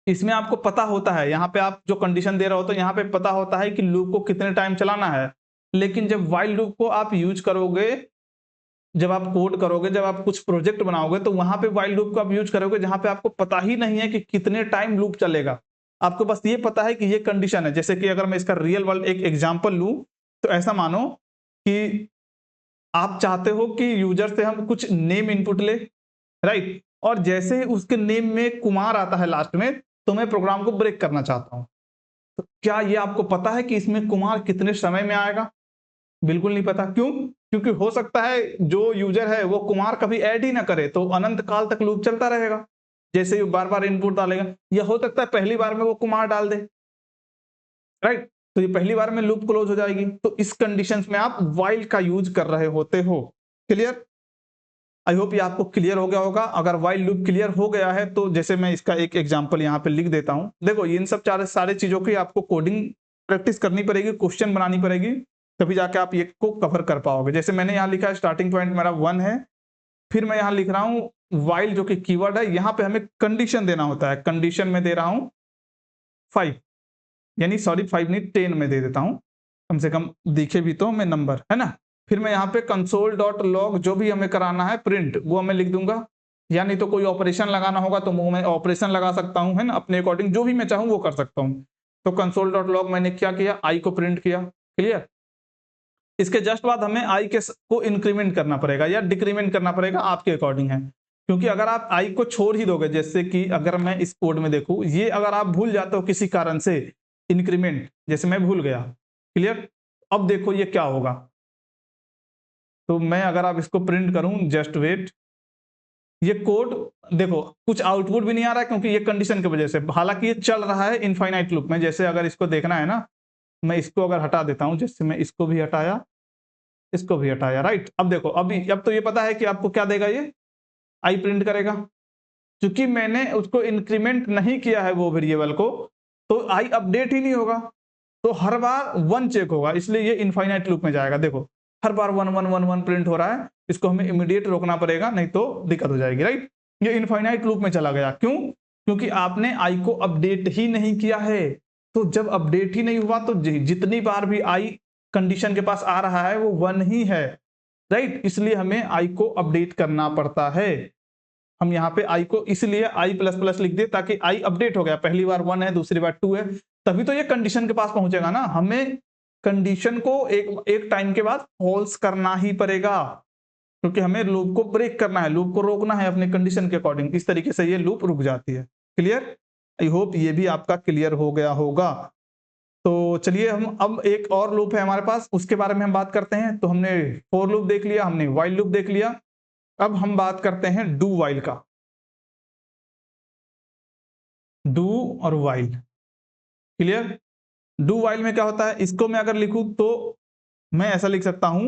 इसमें आपको पता होता है, यहाँ पे आप जो कंडीशन दे रहे हो तो यहाँ पे पता होता है कि लूप को कितने टाइम चलाना है। लेकिन जब व्हाइल लूप को आप यूज करोगे, जब आप कोड करोगे, जब आप कुछ प्रोजेक्ट बनाओगे, तो वहां पे व्हाइल लूप को आप यूज करोगे जहां पे आपको पता ही नहीं है कि कितने टाइम लूप चलेगा। आपको बस ये पता है कि ये कंडीशन है। जैसे कि अगर मैं इसका रियल वर्ल्ड एक एग्जांपल लूं, तो ऐसा मानो कि आप चाहते हो कि यूजर से हम कुछ नेम इनपुट ले, राइट, और जैसे ही उसके नेम में कुमार आता है लास्ट में, तो मैं प्रोग्राम को ब्रेक करना चाहता हूं। तो क्या ये आपको पता है कि इसमें कुमार कितने समय में आएगा? बिल्कुल नहीं पता। क्यों? क्योंकि हो सकता है जो यूजर है वो कुमार कभी ऐड ही ना करे, तो अनंत काल तक लूप चलता रहेगा। जैसे ही बार बार इनपुट डालेगा, या हो सकता है पहली बार में वो कुमार डाल दे, राइट, तो ये पहली बार में लूप क्लोज हो जाएगी। तो इस कंडीशन में आप व्हाइल का यूज कर रहे होते हो। क्लियर? आई होप ये आपको क्लियर हो गया होगा। अगर व्हाइल लूप क्लियर हो गया है तो जैसे मैं इसका एक एग्जांपल यहाँ पे लिख देता हूँ। देखो इन सब सारे चीजों की आपको कोडिंग प्रैक्टिस करनी पड़ेगी, क्वेश्चन बनानी पड़ेगी, तभी जाके आप ये को कवर कर पाओगे। जैसे मैंने यहाँ लिखा है स्टार्टिंग पॉइंट मेरा 1 है, फिर मैं यहाँ लिख रहा हूँ व्हाइल जो कि कीवर्ड है, यहाँ पे हमें कंडीशन देना होता है। कंडीशन में दे रहा हूँ 5, यानी सॉरी 5 नहीं 10 में दे देता हूँ, कम से कम दिखे भी तो हमें नंबर, है ना। फिर मैं यहाँ पे कंसोल डॉट लॉग जो भी हमें कराना है प्रिंट, वो हमें लिख दूंगा, या नहीं तो कोई ऑपरेशन लगाना होगा तो मैं ऑपरेशन लगा सकता हूँ, है ना, अपने अकॉर्डिंग जो भी मैं चाहूँ वो कर सकता हूँ। तो कंसोल डॉट लॉग मैंने क्या किया, आई को प्रिंट किया। क्लियर? इसके जस्ट बाद हमें आई के को इंक्रीमेंट करना पड़ेगा या डिक्रीमेंट करना पड़ेगा, आपके अकॉर्डिंग है। क्योंकि अगर आप आई को छोड़ ही दोगे, जैसे कि अगर मैं इस कोड में देखूं, ये अगर आप भूल जाते हो किसी कारण से इंक्रीमेंट, जैसे मैं भूल गया, क्लियर, अब देखो ये क्या होगा। तो मैं अगर आप इसको प्रिंट करूं, जस्ट वेट, ये कोड देखो कुछ आउटपुट भी नहीं आ रहा है क्योंकि ये कंडीशन की वजह से। हालांकि ये चल रहा है इनफाइनाइट लूप में। जैसे अगर इसको देखना है ना, मैं इसको अगर हटा देता हूं, जैसे मैं इसको भी हटाया, इसको भी हटाया, राइट। अब देखो अभी अब तो ये पता है कि आपको क्या देगा, ये आई प्रिंट करेगा। क्योंकि मैंने उसको इंक्रीमेंट नहीं किया है वो वेरिएबल को, तो आई अपडेट ही नहीं होगा, तो हर बार 1 चेक होगा, इसलिए ये इनफाइनाइट लूप में जाएगा। देखो हर बार 1 1 1 1 प्रिंट हो रहा है, इसको हमें इमीडिएट रोकना पड़ेगा, नहीं तो दिक्कत हो जाएगी, राइट। ये इनफाइनाइट लूप में चला गया। क्यों? क्योंकि आपने आई को अपडेट ही नहीं किया है। तो जब अपडेट ही नहीं हुआ तो जितनी बार भी आई कंडीशन के पास आ रहा है वो 1 ही है, राइट। इसलिए हमें आई को अपडेट करना पड़ता है। हम यहाँ पे आई को इसलिए आई प्लस प्लस लिख दिए ताकि आई अपडेट हो गया, पहली बार 1 है, दूसरी बार 2 है, तभी तो ये कंडीशन के पास पहुंचेगा ना। हमें कंडीशन को एक टाइम के बाद फॉल्स करना ही पड़ेगा, क्योंकि हमें लूप को ब्रेक करना है, लूप को रोकना है अपने कंडीशन के अकॉर्डिंग। इस तरीके से ये लूप रुक जाती है। क्लियर? आई होप ये भी आपका क्लियर हो गया होगा। तो चलिए हम अब एक और लूप है हमारे पास, उसके बारे में हम बात करते हैं। तो हमने फॉर लूप देख लिया, हमने व्हाइल लूप देख लिया, अब हम बात करते हैं डू व्हाइल का। डू और व्हाइल, क्लियर? डू व्हाइल में क्या होता है, इसको मैं अगर लिखूं तो मैं ऐसा लिख सकता हूं,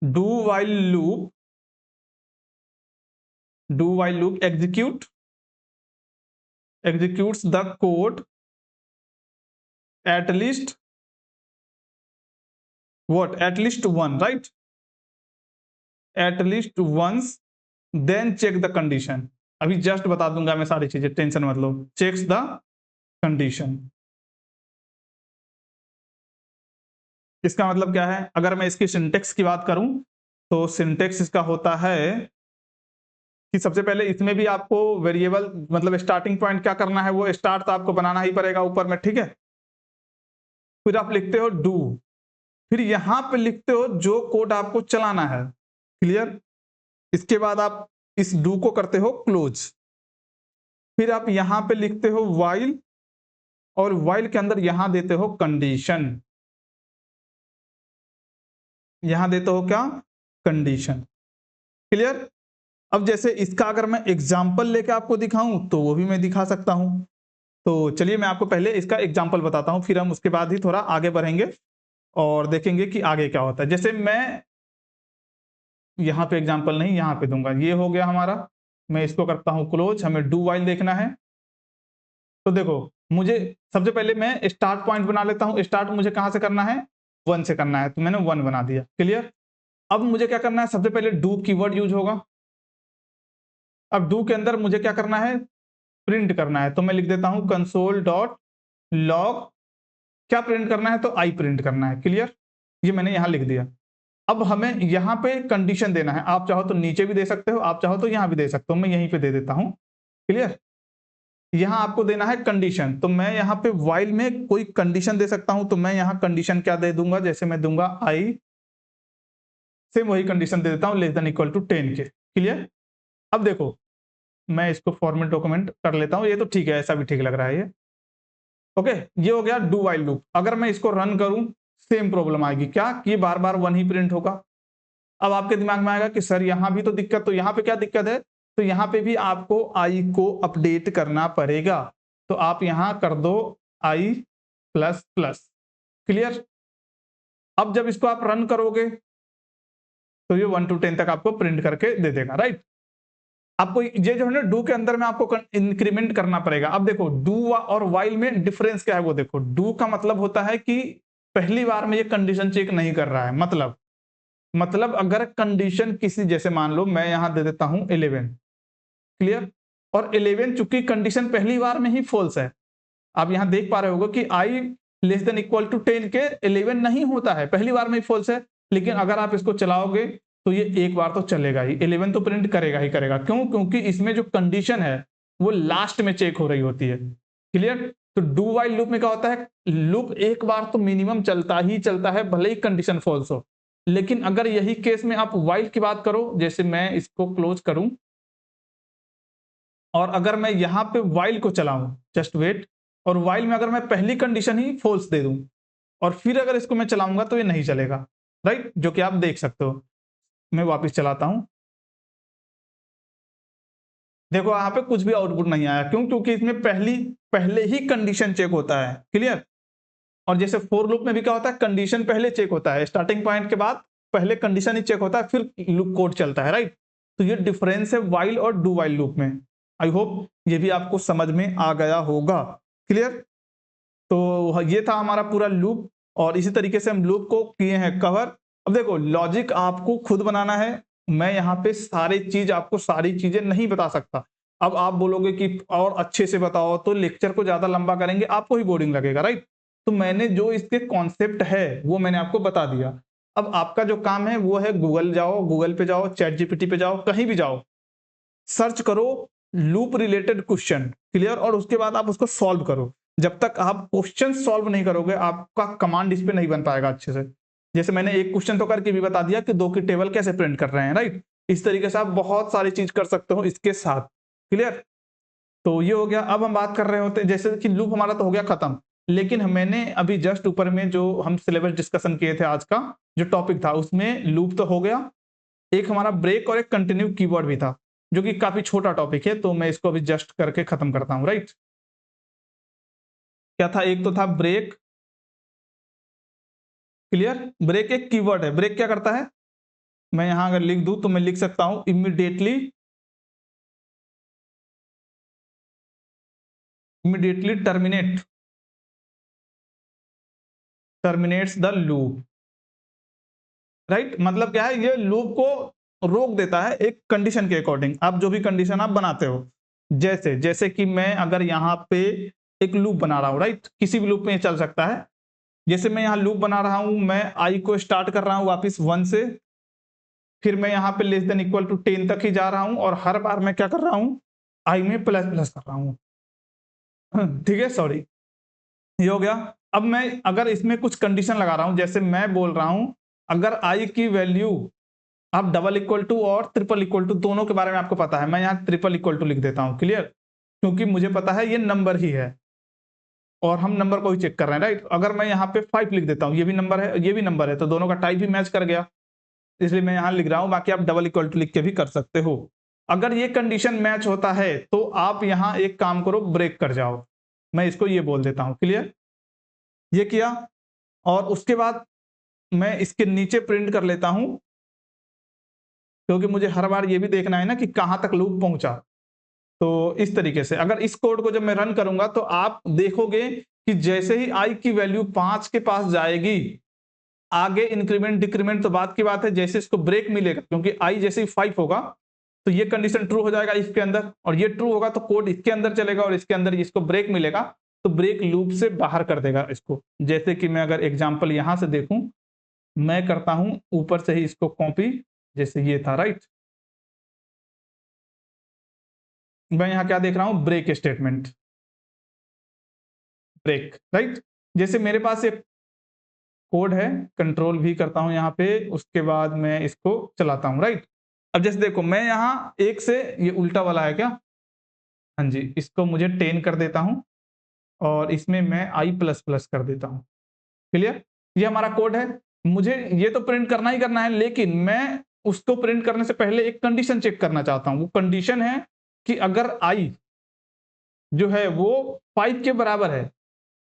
do while loop, do while loop executes the code at least what, at least one, right, at least once, then check the condition। अभी जस्ट बता दूंगा मैं सारी चीजें, टेंशन मत लो। चेक्स द कंडीशन, इसका मतलब क्या है? अगर मैं इसकी सिंटेक्स की बात करूं तो सिंटेक्स इसका होता है कि सबसे पहले इसमें भी आपको वेरिएबल मतलब स्टार्टिंग पॉइंट क्या करना है, वो स्टार्ट तो आपको बनाना ही पड़ेगा ऊपर में, ठीक है। फिर आप लिखते हो डू, फिर यहां पे लिखते हो जो कोड आपको चलाना है, क्लियर। इसके बाद आप इस डू को करते हो क्लोज, फिर आप यहां पे लिखते हो व्हाइल, और व्हाइल के अंदर यहां देते हो कंडीशन, यहां देते हो क्या, कंडीशन, क्लियर। अब जैसे इसका अगर मैं एग्जाम्पल लेके आपको दिखाऊं तो वो भी मैं दिखा सकता हूं। तो चलिए मैं आपको पहले इसका एग्जाम्पल बताता हूं, फिर हम उसके बाद ही थोड़ा आगे बढ़ेंगे और देखेंगे कि आगे क्या होता है। जैसे मैं यहाँ पे एग्जाम्पल नहीं, यहाँ पे दूंगा, ये हो गया हमारा, मैं इसको करता हूँ क्लोज, हमें डू वाइल देखना है। तो देखो, मुझे सबसे पहले मैं स्टार्ट पॉइंट बना लेता हूँ। स्टार्ट मुझे कहाँ से करना है, 1 से करना है, तो मैंने 1 बना दिया, क्लियर। अब मुझे क्या करना है, सबसे पहले डू कीवर्ड यूज होगा। अब डू के अंदर मुझे क्या करना है, प्रिंट करना है, तो मैं लिख देता हूँ कंसोल डॉट लॉग, क्या प्रिंट करना है, तो आई प्रिंट करना है, क्लियर। ये मैंने यहाँ लिख दिया। अब हमें यहाँ पे कंडीशन देना है, आप चाहो तो नीचे भी दे सकते हो, आप चाहो तो यहाँ भी दे सकते हो, मैं यहीं पे दे देता हूँ, क्लियर। यहाँ आपको देना है कंडीशन, तो मैं यहाँ पे व्हाइल में कोई कंडीशन दे सकता हूँ, तो मैं यहाँ कंडीशन क्या दे दूंगा, जैसे मैं दूंगा आई, सेम वही कंडीशन दे देता हूँ, लेस देन इक्वल टू 10 के, क्लियर। अब देखो, मैं इसको फॉर्मेट डॉक्यूमेंट कर लेता हूँ, ये तो ठीक है, ऐसा भी ठीक लग रहा है ये, ओके। ये हो गया डू वाइल लूप। अगर मैं इसको रन करूं, सेम प्रॉब्लम आएगी, क्या कि बार बार 1 ही प्रिंट होगा। अब आपके दिमाग में आएगा कि सर यहाँ भी तो दिक्कत, तो यहाँ पे क्या दिक्कत है, तो यहाँ पे भी आपको आई को अपडेट करना पड़ेगा, तो आप यहाँ कर दो आई प्लस प्लस, क्लियर। अब जब इसको आप रन करोगे तो ये 1 to 10 तक आपको प्रिंट करके दे देगा, राइट। आपको ये जो है ना डू के अंदर में आपको इंक्रीमेंट करना पड़ेगा। अब देखो डू और वाइल में डिफरेंस क्या है, वो देखो, डू का मतलब होता है कि पहली बार में ये कंडीशन चेक नहीं कर रहा है, मतलब अगर कंडीशन किसी, जैसे मान लो मैं यहां दे देता हूं 11, क्लियर, और 11 चूंकि कंडीशन पहली बार में ही फॉल्स है, आप यहां देख पा रहे होगे कि आई लेस देन इक्वल टू 10 के 11 नहीं होता है, पहली बार में ही फॉल्स है। लेकिन अगर आप इसको चलाओगे तो ये एक बार तो चलेगा ही, 11 तो प्रिंट करेगा ही करेगा, क्यों, क्योंकि इसमें जो कंडीशन है वो लास्ट में चेक हो रही होती है, क्लियर। तो डू वाइल लूप में क्या होता है, लूप एक बार तो मिनिमम चलता ही चलता है, भले ही कंडीशन फॉल्स हो। लेकिन अगर यही केस में आप वाइल की बात करो, जैसे मैं इसको क्लोज करूं और अगर मैं यहां पे वाइल को चलाऊं, जस्ट वेट, और वाइल में अगर मैं पहली कंडीशन ही फॉल्स दे दूं और फिर अगर इसको मैं चलाऊंगा तो ये नहीं चलेगा, राइट, जो कि आप देख सकते हो। मैं वापस चलाता हूं, देखो यहाँ पे कुछ भी आउटपुट नहीं आया, क्यों, क्योंकि इसमें पहले ही कंडीशन चेक होता है, क्लियर। और जैसे फोर लूप में भी क्या होता है, कंडीशन पहले चेक होता है, स्टार्टिंग पॉइंट के बाद पहले कंडीशन ही चेक होता है, फिर लूप कोड चलता है, राइट। तो ये डिफरेंस है वाइल और डू वाइल लूप में। आई होप ये भी आपको समझ में आ गया होगा, क्लियर। तो ये था हमारा पूरा लूप, और इसी तरीके से हम लूप को किए हैं कवर। अब देखो, लॉजिक आपको खुद बनाना है, मैं यहाँ पे आपको सारी चीजें नहीं बता सकता। अब आप बोलोगे कि और अच्छे से बताओ, तो लेक्चर को ज्यादा लंबा करेंगे, आपको ही बोरिंग लगेगा, राइट। तो मैंने जो इसके कॉन्सेप्ट है वो मैंने आपको बता दिया। अब आपका जो काम है वो है, गूगल पे जाओ, चैट जीपीटी पे जाओ, कहीं भी जाओ, सर्च करो लूप रिलेटेड क्वेश्चन, क्लियर, और उसके बाद आप उसको सॉल्व करो। जब तक आप क्वेश्चन सॉल्व नहीं करोगे, आपका कमांड इस पे नहीं बन पाएगा अच्छे से। जैसे मैंने एक क्वेश्चन तो करके भी बता दिया कि 2 की टेबल कैसे प्रिंट कर रहे हैं, राइट। इस तरीके से आप बहुत सारी चीज कर सकते हो इसके साथ, क्लियर। तो ये हो गया। अब हम बात कर रहे होते हैं, जैसे कि लूप हमारा तो हो गया खत्म, लेकिन मैंने अभी जस्ट ऊपर में जो हम सिलेबस डिस्कशन किए थे, आज का जो टॉपिक था, उसमें लूप तो हो गया, एक हमारा ब्रेक और एक कंटिन्यू कीवर्ड भी था, जो कि काफी छोटा टॉपिक है, तो मैं इसको अभी जस्ट करके खत्म करता हूं, राइट। क्या था, एक तो था ब्रेक, क्लियर। ब्रेक एक कीवर्ड है, ब्रेक क्या करता है, मैं यहां अगर लिख दूं तो मैं लिख सकता हूं immediately terminates the loop, right. मतलब क्या है, ये लूप को रोक देता है एक कंडीशन के अकॉर्डिंग, आप जो भी कंडीशन आप बनाते हो। जैसे जैसे कि मैं अगर यहाँ पे एक लूप बना रहा हूं, राइट, किसी भी लूप में ये चल सकता है। जैसे मैं यहाँ लूप बना रहा हूं, मैं आई को स्टार्ट कर रहा हूं वापस 1 से, फिर मैं यहाँ पे लेस देन इक्वल टू 10 तक ही जा रहा हूँ और हर बार मैं क्या कर रहा हूँ, आई में प्लस प्लस कर रहा हूँ। ठीक है, सॉरी, ये हो गया। अब मैं अगर इसमें कुछ कंडीशन लगा रहा हूँ, जैसे मैं बोल रहा हूँ अगर आई की वैल्यू, आप डबल इक्वल टू और ट्रिपल इक्वल टू दोनों के बारे में आपको पता है, मैं यहाँ ट्रिपल इक्वल टू लिख देता हूँ, क्लियर, क्योंकि मुझे पता है ये नंबर ही है और हम नंबर को ही चेक कर रहे हैं, राइट। अगर मैं यहाँ पे 5 लिख देता हूँ, ये भी नंबर है, ये भी नंबर है, तो दोनों का टाइप भी मैच कर गया, इसलिए मैं यहाँ लिख रहा हूँ। बाकी आप डबल इक्वल टू लिख के भी कर सकते हो। अगर ये कंडीशन मैच होता है तो आप यहाँ एक काम करो, ब्रेक कर जाओ, मैं इसको ये बोल देता हूँ, क्लियर, ये किया। और उसके बाद मैं इसके नीचे प्रिंट कर लेता हूं, क्योंकि मुझे हर बार ये भी देखना है ना कि कहां तक लूप पहुंचा। तो इस तरीके से अगर इस कोड को जब मैं रन करूंगा तो आप देखोगे कि जैसे ही आई की वैल्यू 5 के पास जाएगी, आगे इंक्रीमेंट डिक्रीमेंट तो बात की बात है, जैसे इसको ब्रेक मिलेगा, क्योंकि आई जैसे ही 5 होगा तो ये कंडीशन ट्रू हो जाएगा इसके अंदर, और ये ट्रू होगा तो कोड इसके अंदर चलेगा और इसके अंदर इसको ब्रेक मिलेगा तो ब्रेक लूप से बाहर कर देगा इसको। जैसे कि मैं अगर एग्जांपल यहां से देखूं, मैं करता हूं ऊपर से ही इसको कॉपी, जैसे ये था, राइट। मैं यहां क्या देख रहा हूं, ब्रेक स्टेटमेंट, ब्रेक, राइट। जैसे मेरे पास एक कोड है, कंट्रोल भी करता हूं यहाँ पे, उसके बाद मैं इसको चलाता हूं, राइट। अब जैसे देखो मैं यहाँ एक से, ये उल्टा वाला है क्या, हाँ जी, इसको मुझे 10 कर देता हूं और इसमें मैं आई प्लस प्लस कर देता हूं, क्लियर। ये हमारा कोड है, मुझे ये तो प्रिंट करना ही करना है, लेकिन मैं उसको प्रिंट करने से पहले एक कंडीशन चेक करना चाहता हूं। वो कंडीशन है कि अगर आई जो है वो 5 के बराबर है,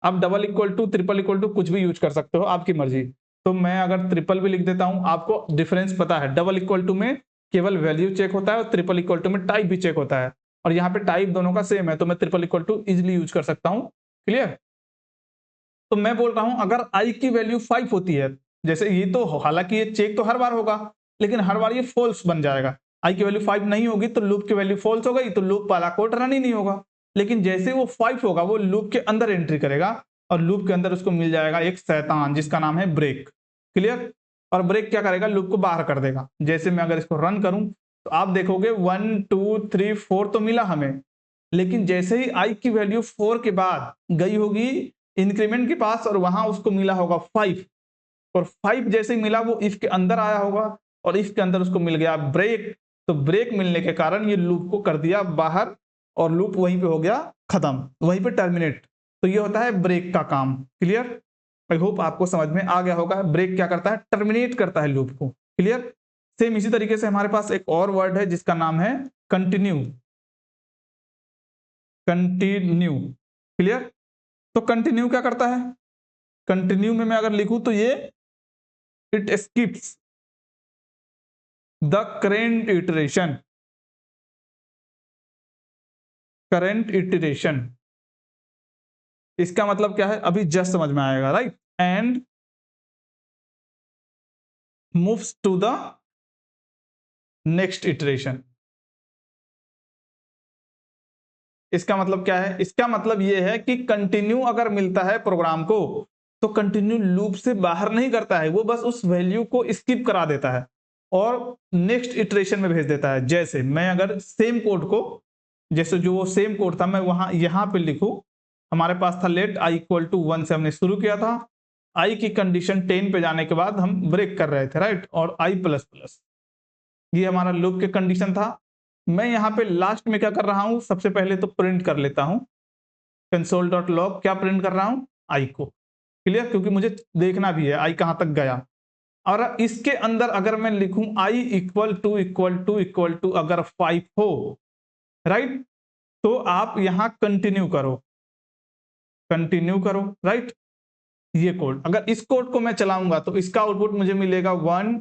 आप double equal to triple equal to कुछ भी यूज कर सकते हो, आपकी मर्जी। तो मैं अगर ट्रिपल भी लिख देता हूं, आपको डिफरेंस पता है, डबल इक्वल टू में केवल वैल्यू चेक होता है और ट्रिपल इक्वल टू में टाइप भी चेक होता है, और यहाँ पे टाइप दोनों का सेम है, तो मैं triple equal to easily use कर सकता हूँ, क्लियर। तो मैं बोल रहा हूं अगर आई की वैल्यू 5 होती है, जैसे ये तो हालांकि ये चेक तो हर बार होगा, लेकिन हर बार ये फॉल्स बन जाएगा। आई की वैल्यू 5 नहीं होगी तो लूप की वैल्यू फॉल्स हो गई, तो लूप वाला कोड रन ही नहीं होगा। लेकिन जैसे वो 5 होगा, वो लूप के अंदर एंट्री करेगा और लूप के अंदर उसको मिल जाएगा एक शैतान जिसका नाम है ब्रेक, क्लियर। और ब्रेक क्या करेगा, लूप को बाहर कर देगा। जैसे मैं अगर इसको रन करूं तो आप देखोगे 1 2 3 4 तो मिला हमें, लेकिन जैसे ही आई की वैल्यू 4 के बाद गई होगी इंक्रीमेंट के पास और वहां उसको मिला होगा 5, और 5 जैसे ही मिला वो इफ के अंदर आया होगा और इफ के अंदर उसको मिल गया ब्रेक, तो ब्रेक मिलने के कारण ये लूप को कर दिया बाहर और लूप वहीं पे हो गया खत्म, वहीं पे टर्मिनेट। तो ये होता है ब्रेक का काम, क्लियर। आई होप आपको समझ में आ गया होगा। ब्रेक क्या करता है, टर्मिनेट करता है लूप को, क्लियर। सेम इसी तरीके से हमारे पास एक और वर्ड है जिसका नाम है कंटिन्यू, कंटिन्यू, क्लियर। तो कंटिन्यू क्या करता है, कंटिन्यू में मैं अगर लिखूं तो ये it skips the current iteration, current iteration, इसका मतलब क्या है अभी जस्ट समझ में आएगा, right. And moves to the next iteration. इसका मतलब क्या है, इसका मतलब यह है कि कंटिन्यू अगर मिलता है प्रोग्राम को तो कंटिन्यू लूप से बाहर नहीं करता है, वो बस उस वैल्यू को स्किप करा देता है और नेक्स्ट इटरेशन में भेज देता है। जैसे मैं अगर सेम कोड को, जैसे जो वो सेम कोड था मैं वहां यहां पे लिखूं, हमारे पास था लेट आई इक्वल टू 1 से हमने शुरू किया था, आई की कंडीशन 10 पे जाने के बाद हम ब्रेक कर रहे थे, राइट, और आई प्लस प्लस, ये हमारा लूप के कंडीशन था। मैं यहाँ पे लास्ट में क्या कर रहा हूं, सबसे पहले तो प्रिंट कर लेता हूं console.log, क्या प्रिंट कर रहा हूं, आई को, क्लियर, क्योंकि मुझे देखना भी है आई कहां तक गया। और इसके अंदर अगर मैं लिखूं I equal to equal to equal to अगर 5 हो, राइट, तो आप यहां कंटिन्यू करो, कंटिन्यू करो, राइट। ये कोड, अगर इस कोड को मैं चलाऊंगा तो इसका आउटपुट मुझे मिलेगा 1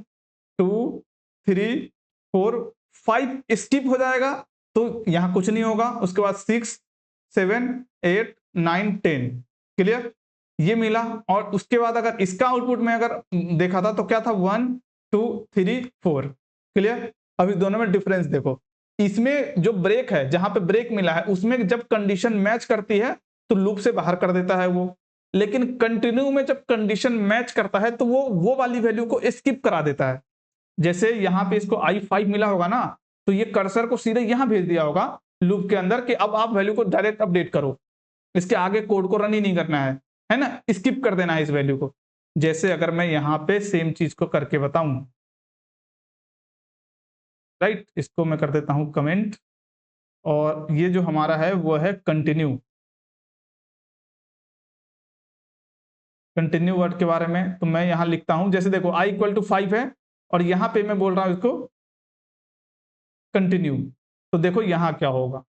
2 3 4 5 स्किप हो जाएगा तो यहां कुछ नहीं होगा, उसके बाद 6 7 8 9 10, क्लियर, ये मिला। और उसके बाद अगर इसका आउटपुट में अगर देखा था तो क्या था 1 2 3 4, क्लियर। अभी दोनों में डिफरेंस देखो, इसमें जो ब्रेक है, जहां पे ब्रेक मिला है उसमें जब कंडीशन मैच करती है तो लूप से बाहर कर देता है वो, लेकिन कंटिन्यू में जब कंडीशन मैच करता है तो वो वाली वैल्यू को स्किप करा देता है। जैसे यहाँ पे इसको i5 मिला होगा ना, तो ये कर्सर को सीधे यहाँ भेज दिया होगा लूप के अंदर कि अब आप वैल्यू को डायरेक्ट अपडेट करो, इसके आगे कोड को रन ही नहीं करना है ना, स्किप कर देना है इस वैल्यू को। जैसे अगर मैं यहाँ पे सेम चीज को करके बताऊं, राइट, इसको मैं कर देता हूं कमेंट, और ये जो हमारा है वो है कंटिन्यू, कंटिन्यू वर्ड के बारे में। तो मैं यहां लिखता हूं, जैसे देखो i इक्वल टू 5 है और यहां पे मैं बोल रहा हूं इसको कंटिन्यू, तो देखो यहां क्या होगा।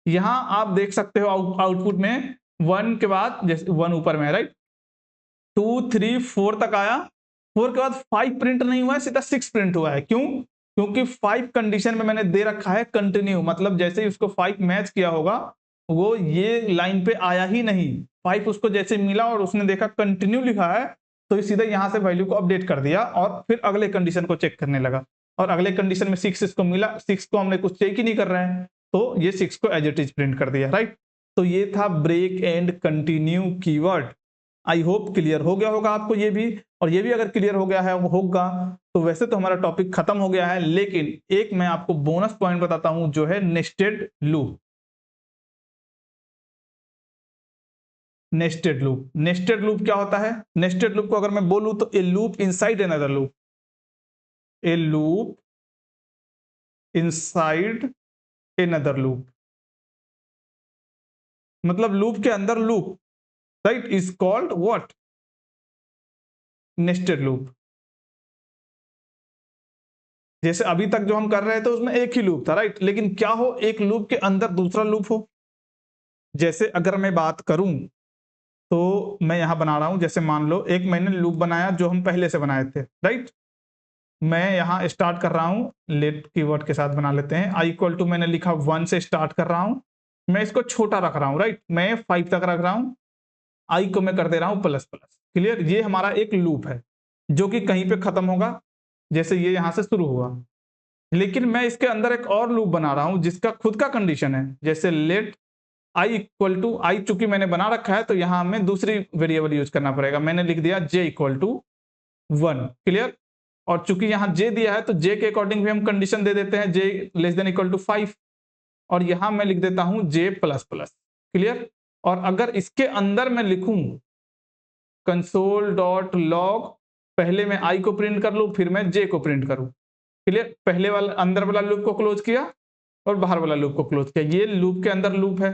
यहां आप देख सकते हो आउटपुट में 1 के बाद, जैसे 1 ऊपर में है राइट, 2 3 4 तक आया, 4 के बाद 5 प्रिंट नहीं हुआ है, सीधा 6 प्रिंट हुआ है। क्यों? क्योंकि 5 कंडीशन में मैंने दे रखा है कंटिन्यू, मतलब जैसे ही उसको 5 मैच किया होगा वो ये लाइन पे आया ही नहीं, 5 उसको जैसे मिला और उसने देखा कंटिन्यू लिखा है, तो ये सीधा यहां से वैल्यू को अपडेट कर दिया और फिर अगले कंडीशन को चेक करने लगा, और अगले कंडीशन में 6 इसको मिला, 6 को हमने कुछ चेक ही नहीं कर रहे हैं, तो ये 6 को एज इट इज प्रिंट कर दिया, राइट। तो ये था break and continue keyword. I hope clear हो गया होगा आपको ये भी, और ये भी अगर क्लियर हो गया है होगा तो वैसे तो हमारा टॉपिक खत्म हो गया है, लेकिन एक मैं आपको बोनस पॉइंट बताता हूं जो है nested loop. Nested loop, nested loop क्या होता है? नेस्टेड लूप को अगर मैं बोलूं तो ए लूप इनसाइड अनदर लूप, ए लूप इनसाइड अनदर लूप, मतलब लूप के अंदर loop, right, is called what? Nested loop. जैसे अभी तक जो हम कर रहे थे उसमें एक ही लूप था, राइट, लेकिन क्या हो, एक लूप के अंदर दूसरा लूप हो। जैसे अगर मैं बात करूं तो मैं यहां बना रहा हूं, जैसे मान लो एक मैंने लूप बनाया जो हम पहले से बनाए थे, राइट, मैं यहां स्टार्ट कर रहा हूं, लेट कीवर्ड के साथ बना लेते हैं, i इक्वल टू मैंने लिखा 1 से स्टार्ट कर रहा हूं, मैं इसको छोटा रख रहा हूं, राइट, मैं 5 तक रख रहा हूं, i को मैं कर दे रहा हूं प्लस प्लस, क्लियर। ये हमारा एक लूप है जो कि कहीं पे खत्म होगा, जैसे ये यहां से शुरू हुआ, लेकिन मैं इसके अंदर एक और लूप बना रहा हूं जिसका खुद का कंडीशन है, जैसे लेट i इक्वल टू, आई चूंकि मैंने बना रखा है तो यहां हमें दूसरी वेरिएबल यूज करना पड़ेगा, मैंने लिख दिया j इक्वल टू 1, क्लियर। और चूंकि यहां j दिया है तो j के अकॉर्डिंग भी हम कंडीशन दे देते हैं, j less than equal to 5, और यहां मैं लिख देता हूं j प्लस प्लस, क्लियर। और अगर इसके अंदर मैं लिखूं कंसोल डॉट लॉग, पहले मैं i को प्रिंट कर लूं फिर मैं j को प्रिंट करूं, क्लियर, पहले वाला अंदर वाला लूप को क्लोज किया और बाहर वाला लूप को क्लोज किया, ये लूप के अंदर लूप है,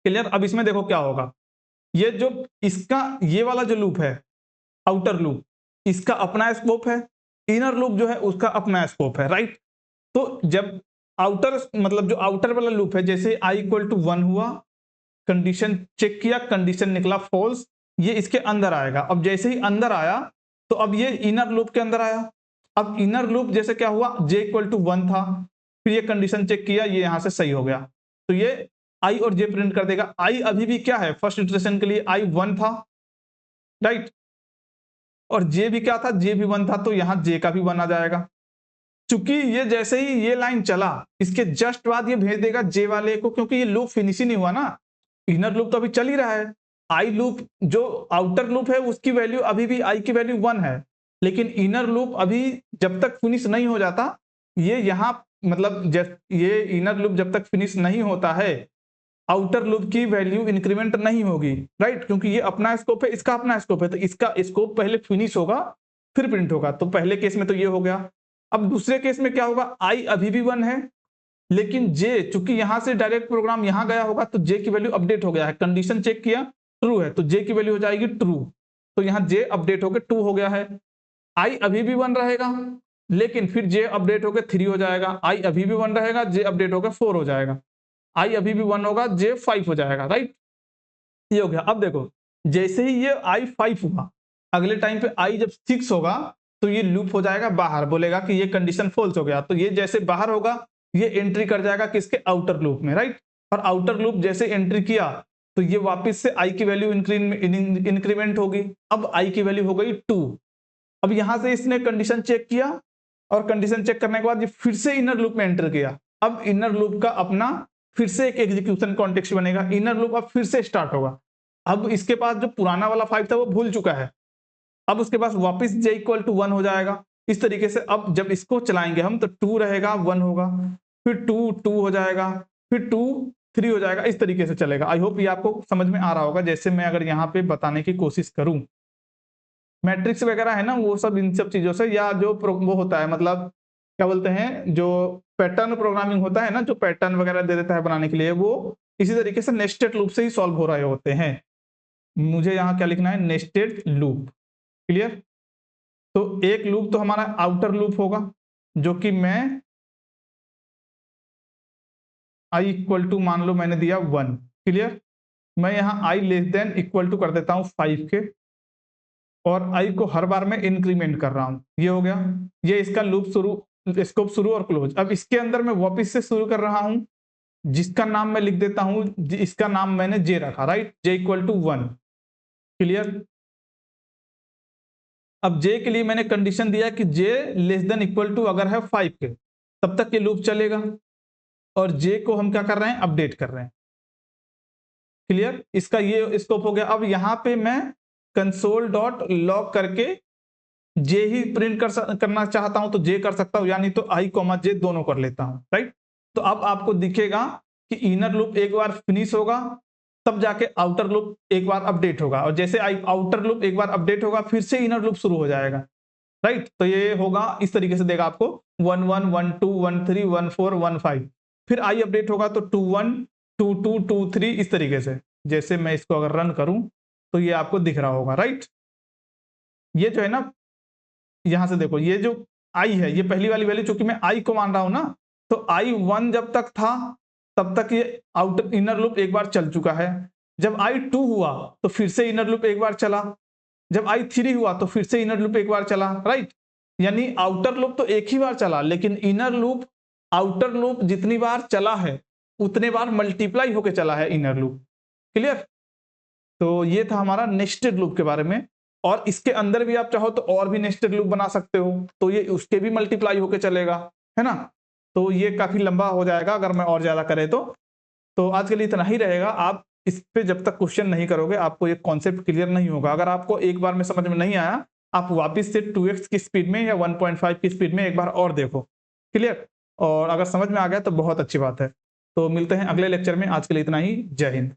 क्लियर। अब इसमें देखो क्या होगा, ये जो इसका ये वाला जो लूप है आउटर लूप, इसका अपना स्कोप है, इनर लूप जो है उसका अपना स्कोप है, राइट। तो जब आउटर, मतलब जो आउटर वाला लूप है, जैसे i इक्वल टू 1 हुआ, कंडीशन चेक किया, कंडीशन निकला फॉल्स, ये इसके अंदर आएगा। अब जैसे ही अंदर आया तो अब ये इनर लूप के अंदर आया, अब इनर लूप जैसे क्या हुआ, j इक्वल टू 1 था, फिर ये कंडीशन चेक किया, ये यहां से सही हो गया, तो ये i और j प्रिंट कर देगा। i अभी भी क्या है, फर्स्ट इटरेशन के लिए i 1 था, राइट, और j भी क्या था, j भी 1 था, तो यहां j का भी 1 आ जाएगा। चूंकि ये जैसे ही ये लाइन चला, इसके जस्ट बाद ये भेज देगा j वाले को, क्योंकि ये लूप फिनिश ही नहीं हुआ ना, इनर लूप तो अभी चल ही रहा है। आई लूप जो आउटर लूप है उसकी वैल्यू अभी भी आई की वैल्यू 1 है, लेकिन इनर लूप अभी जब तक फिनिश नहीं हो जाता, ये यहाँ मतलब ये इनर लूप जब तक फिनिश नहीं होता है, आउटर लूप की वैल्यू इंक्रीमेंट नहीं होगी, राइट, क्योंकि ये अपना स्कोप है, इसका अपना स्कोप है, तो इसका स्कोप पहले फिनिश होगा फिर प्रिंट होगा। तो पहले केस में तो ये हो गया। अब दूसरे केस में क्या होगा, आई अभी भी 1 है, लेकिन जे चूंकि यहां से डायरेक्ट प्रोग्राम यहां गया होगा तो जे की वैल्यू अपडेट हो गया है, कंडीशन चेक किया ट्रू है तो जे की वैल्यू हो जाएगी ट्रू, तो यहां जे अपडेट होकर 2 हो गया है। आई अभी भी 1 रहेगा, लेकिन फिर जे अपडेट होकर 3 हो जाएगा, आई अभी भी 1 रहेगा, जे अपडेट होकर 4 हो जाएगा, आई अभी भी 1 होगा, जे 5 हो जाएगा, राइट, ये हो गया। अब देखो जैसे ही ये आई 5 हुआ, अगले टाइम पे आई जब 6 होगा तो ये लूप हो जाएगा बाहर, बोलेगा कि ये कंडीशन फॉल्स हो गया, तो ये जैसे बाहर होगा ये एंट्री कर जाएगा किसके, आउटर लूप में, राइट। और आउटर लूप जैसे एंट्री किया तो ये वापस से आई की वैल्यू इंक्रीमेंट होगी, अब आई की वैल्यू हो गई 2। अब यहां से इसने कंडीशन चेक किया और कंडीशन चेक करने के बाद ये फिर से इनर लूप में एंटर किया, अब इनर लूप का अपना फिर से एक एग्जीक्यूशन कॉन्टेक्स्ट बनेगा, इनर लूप अब फिर से स्टार्ट होगा। अब इसके पास जो पुराना वाला 5 था वो भूल चुका है, अब उसके पास वापस j इक्वल टू 1 हो जाएगा, इस तरीके से अब जब इसको चलाएंगे हम तो 2 रहेगा 1 होगा, फिर 2 2 हो जाएगा, फिर 2 3 हो जाएगा, इस तरीके से चलेगा। आई होप ये आपको समझ में आ रहा होगा। जैसे मैं अगर यहाँ पे बताने की कोशिश करूं, मैट्रिक्स वगैरह है ना, वो सब इन सब चीजों से, या जो वो होता है मतलब क्या बोलते हैं, जो पैटर्न प्रोग्रामिंग होता है ना, जो पैटर्न वगैरह दे देता है बनाने के लिए, वो इसी तरीके से नेस्टेड लूप से ही सॉल्व हो रहे होते हैं। मुझे यहाँ क्या लिखना है, नेस्टेड लूप। क्लियर? तो एक लूप तो हमारा आउटर लूप होगा, जो कि मैं i इक्वल टू मान लो मैंने दिया 1। क्लियर? मैं यहाँ i less than equal to कर देता हूँ 5 के, और i को हर बार मैं इंक्रीमेंट कर रहा हूँ। ये हो गया, ये इसका लूप शुरू, स्कोप शुरू और क्लोज। अब इसके अंदर मैं वापस से शुरू कर रहा हूँ, जिसका नाम मैं लिख देता हूँ, इसका नाम मैंने j रखा, right, j equal to 1। Clear? अब j के लिए मैंने कंडीशन दिया कि j less than equal to अगर है 5 के, तब तक ये लूप चलेगा, और j को हम क्या कर रहे हैं, अपडेट कर रहे हैं। क्लियर? इसका ये स्कोप हो गया। अब यहाँ पे मैं कंसोल डॉट लॉग करके जे ही प्रिंट करना चाहता हूं तो जे कर सकता हूं, यानी तो आई कॉमा जे दोनों कर लेता हूं, राइट। तो अब आपको दिखेगा कि इनर लूप एक बार फिनिश होगा, तब जाके आउटर लूप एक बार अपडेट होगा, और जैसे आउटर लूप एक बार अपडेट होगा फिर से इनर लूप शुरू हो जाएगा, राइट। तो ये होगा इस तरीके से, देगा आपको 1 1 1 2 1 3 1 4 1 5, फिर आई अपडेट होगा तो 2 1 2 2 2 3, इस तरीके से। जैसे मैं इसको अगर रन करूं तो ये आपको दिख रहा होगा, राइट। ये जो है ना, यहां से देखो, ये जो आई है, ये पहली वाली वैल्यू, चूंकि मैं आई को मान रहा हूं ना, तो आई 1 जब तक था तब तक ये आउटर इनर लूप एक बार चल चुका है। जब आई 2 हुआ तो फिर से इनर लूप एक बार चला, जब आई 3 हुआ तो फिर से इनर लूप एक बार चला, राइट। यानी आउटर लूप तो एक ही बार चला, लेकिन इनर लूप, आउटर लूप जितनी बार चला है उतने बार मल्टीप्लाई होके चला है इनर लूप। क्लियर? तो ये था हमारा नेस्टेड लूप के बारे में। और इसके अंदर भी आप चाहो तो और भी नेस्टेड लूप बना सकते हो, तो ये उसके भी मल्टीप्लाई होके चलेगा, है ना। तो ये काफी लंबा हो जाएगा अगर मैं और ज्यादा करे तो आज के लिए इतना ही रहेगा। आप इस पे जब तक क्वेश्चन नहीं करोगे आपको ये कॉन्सेप्ट क्लियर नहीं होगा। अगर आपको एक बार में समझ में नहीं आया, आप वापस से 2x की स्पीड में या 1.5 की स्पीड में एक बार और देखो। क्लियर? और अगर समझ में आ गया तो बहुत अच्छी बात है। तो मिलते हैं अगले लेक्चर में, आज के लिए इतना ही। जय हिंद।